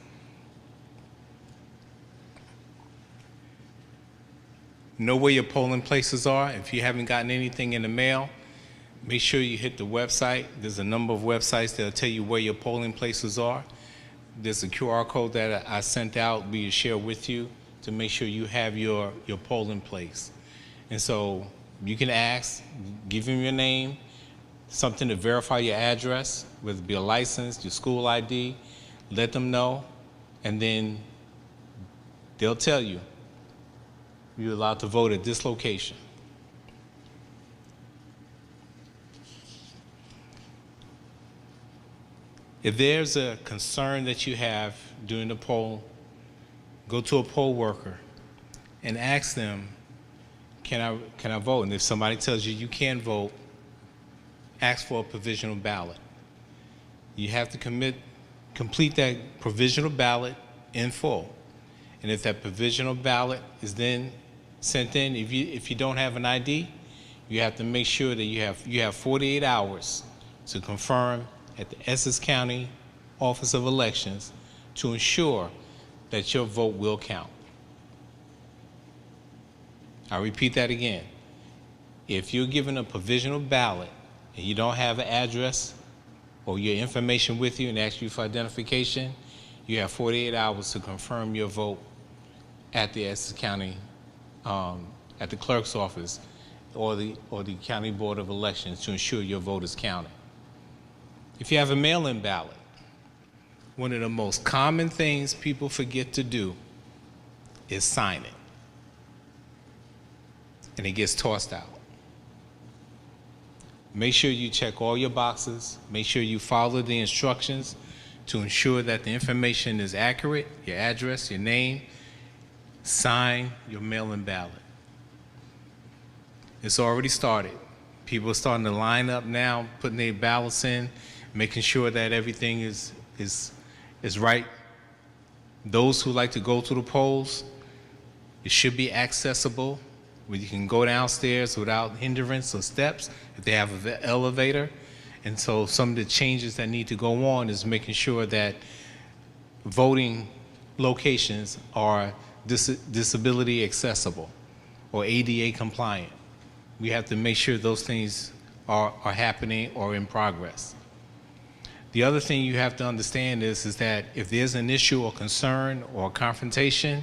Know where your polling places are. If you haven't gotten anything in the mail, make sure you hit the website. There's a number of websites that'll tell you where your polling places are. There's a QR code that I sent out, we share with you to make sure you have your polling place. And so you can ask, give them your name, something to verify your address, whether it be a license, your school ID, let them know, and then they'll tell you, you're allowed to vote at this location. If there's a concern that you have during the poll, go to a poll worker and ask them, can I vote? And if somebody tells you you can't vote, ask for a provisional ballot. You have to complete that provisional ballot in full. And if that provisional ballot is then sent in, if you don't have an ID, you have to make sure that you have 48 hours to confirm at the Essex County Office of Elections to ensure that your vote will count. I'll repeat that again. If you're given a provisional ballot and you don't have an address or your information with you and ask you for identification, you have 48 hours to confirm your vote at the Essex County, at the clerk's office or the County Board of Elections to ensure your vote is counted. If you have a mail-in ballot, one of the most common things people forget to do is sign it. And it gets tossed out. Make sure you check all your boxes. Make sure you follow the instructions to ensure that the information is accurate, your address, your name. Sign your mail-in ballot. It's already started. People are starting to line up now, putting their ballots in, making sure that everything is is right. Those who like to go to the polls, it should be accessible, where you can go downstairs without hindrance or steps if they have an elevator. And so some of the changes that need to go on is making sure that voting locations are disability accessible or ADA compliant. We have to make sure those things are happening or in progress. The other thing you have to understand is that if there's an issue or concern or confrontation,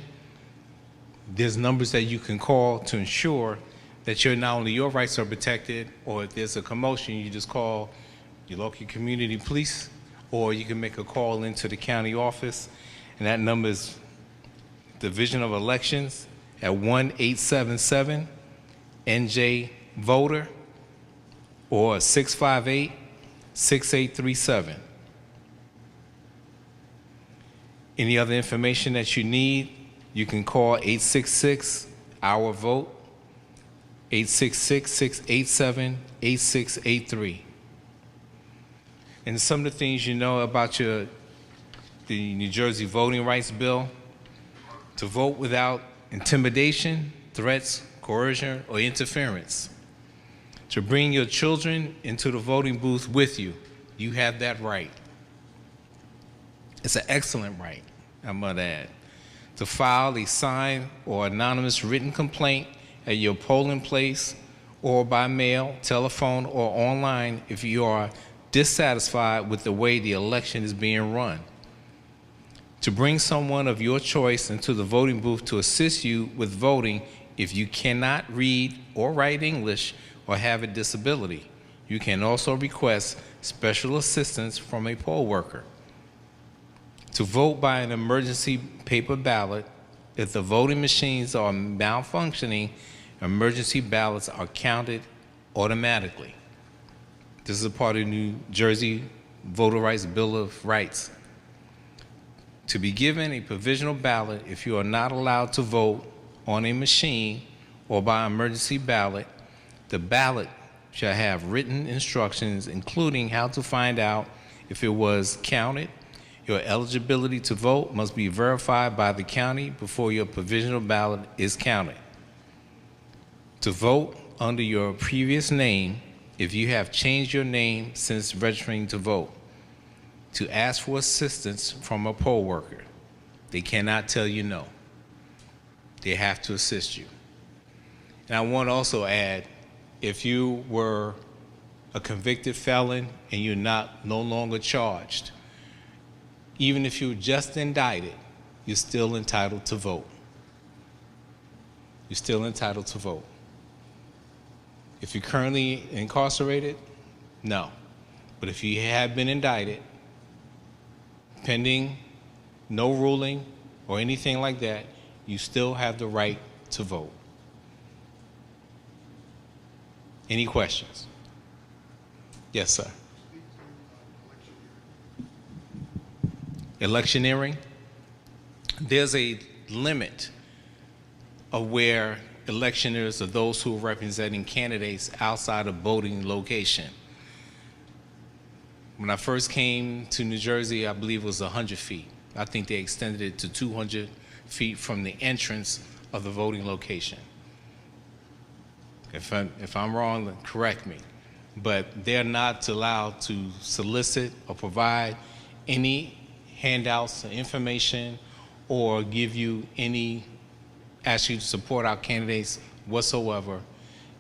there's numbers that you can call to ensure that not only your rights are protected, or if there's a commotion, you just call your local community police, or you can make a call into the county office, and that number is Division of Elections at 1-877-NJ-VOTER or 658-6837. Any other information that you need, you can call 866-OUR-VOTE, 866-687-8683. And some of the things you know about the New Jersey Voting Rights Bill: to vote without intimidation, threats, coercion, or interference. To bring your children into the voting booth with you, you have that right. It's an excellent right, I might add. To file a signed or anonymous written complaint at your polling place or by mail, telephone, or online if you are dissatisfied with the way the election is being run. To bring someone of your choice into the voting booth to assist you with voting if you cannot read or write English or have a disability. You can also request special assistance from a poll worker. To vote by an emergency paper ballot. If the voting machines are malfunctioning, emergency ballots are counted automatically. This is a part of the New Jersey Voter Rights Bill of Rights. To be given a provisional ballot if you are not allowed to vote on a machine or by emergency ballot, the ballot shall have written instructions including how to find out if it was counted. Your eligibility to vote must be verified by the county before your provisional ballot is counted. To vote under your previous name if you have changed your name since registering to vote. To ask for assistance from a poll worker. They cannot tell you no. They have to assist you. And I want to also add, if you were a convicted felon and you're no longer charged, even if you were just indicted, you're still entitled to vote. You're still entitled to vote. If you're currently incarcerated, no. But if you have been indicted, pending no ruling or anything like that, you still have the right to vote. Any questions? Yes, sir. Electioneering. There's a limit of where electioneers are those who are representing candidates outside of voting location. When I first came to New Jersey, I believe it was 100 feet. I think they extended it to 200 feet from the entrance of the voting location. If I'm wrong, then correct me. But they're not allowed to solicit or provide any handouts or information or give you ask you to support our candidates whatsoever.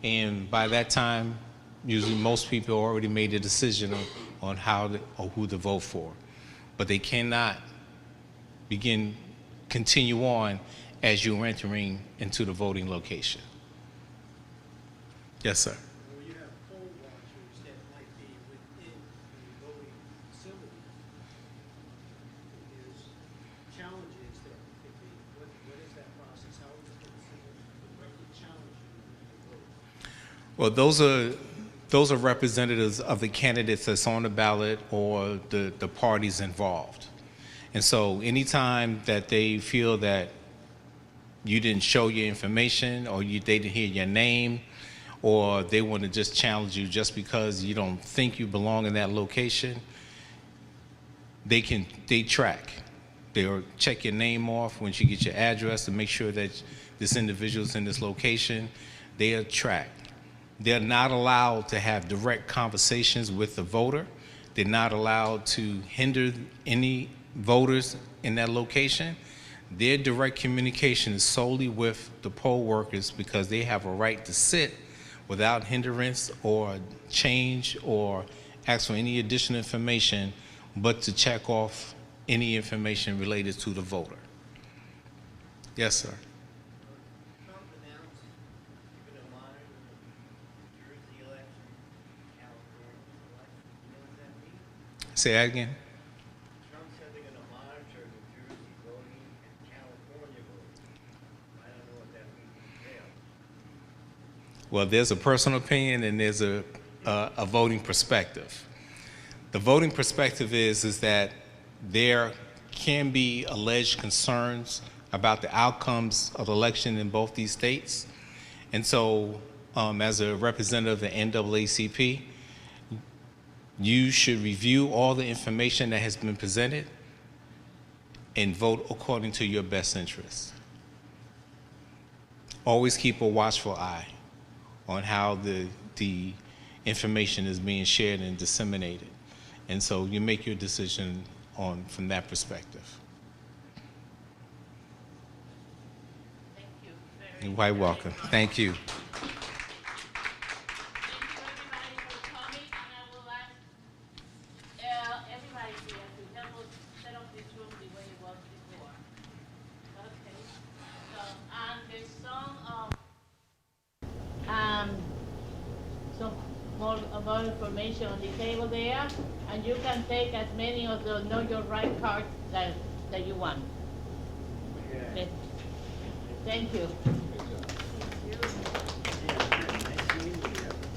And by that time, usually most people already made a decision on who to vote for. But they cannot continue on as you're entering into the voting location. Yes, sir. You have poll watchers that might be within the voting facility. There's challenges that could be. What is that process? How is it directly challenge you to vote? Well, those are representatives of the candidates that's on the ballot or the parties involved. And so anytime that they feel that you didn't show your information or they didn't hear your name, or they want to just challenge you just because you don't think you belong in that location, they track. They'll check your name off once you get your address to make sure that this individual's in this location. They'll track. They're not allowed to have direct conversations with the voter. They're not allowed to hinder any voters in that location. Their direct communication is solely with the poll workers because they have a right to sit without hindrance or change or ask for any additional information, but to check off any information related to the voter. Yes, sir. Say that again. Trump said they're going to monitor New Jersey voting and California voting. I don't know what that means. Well, there's a personal opinion and there's a voting perspective. The voting perspective is that there can be alleged concerns about the outcomes of the election in both these states. And so, as a representative of the NAACP, you should review all the information that has been presented and vote according to your best interests. Always keep a watchful eye on how the information is being shared and disseminated. And so you make your decision from that perspective. Thank you. You're quite welcome. Thank you. Some more information on the table there, and you can take as many of the Know Your Right cards that you want. Okay. Thank you.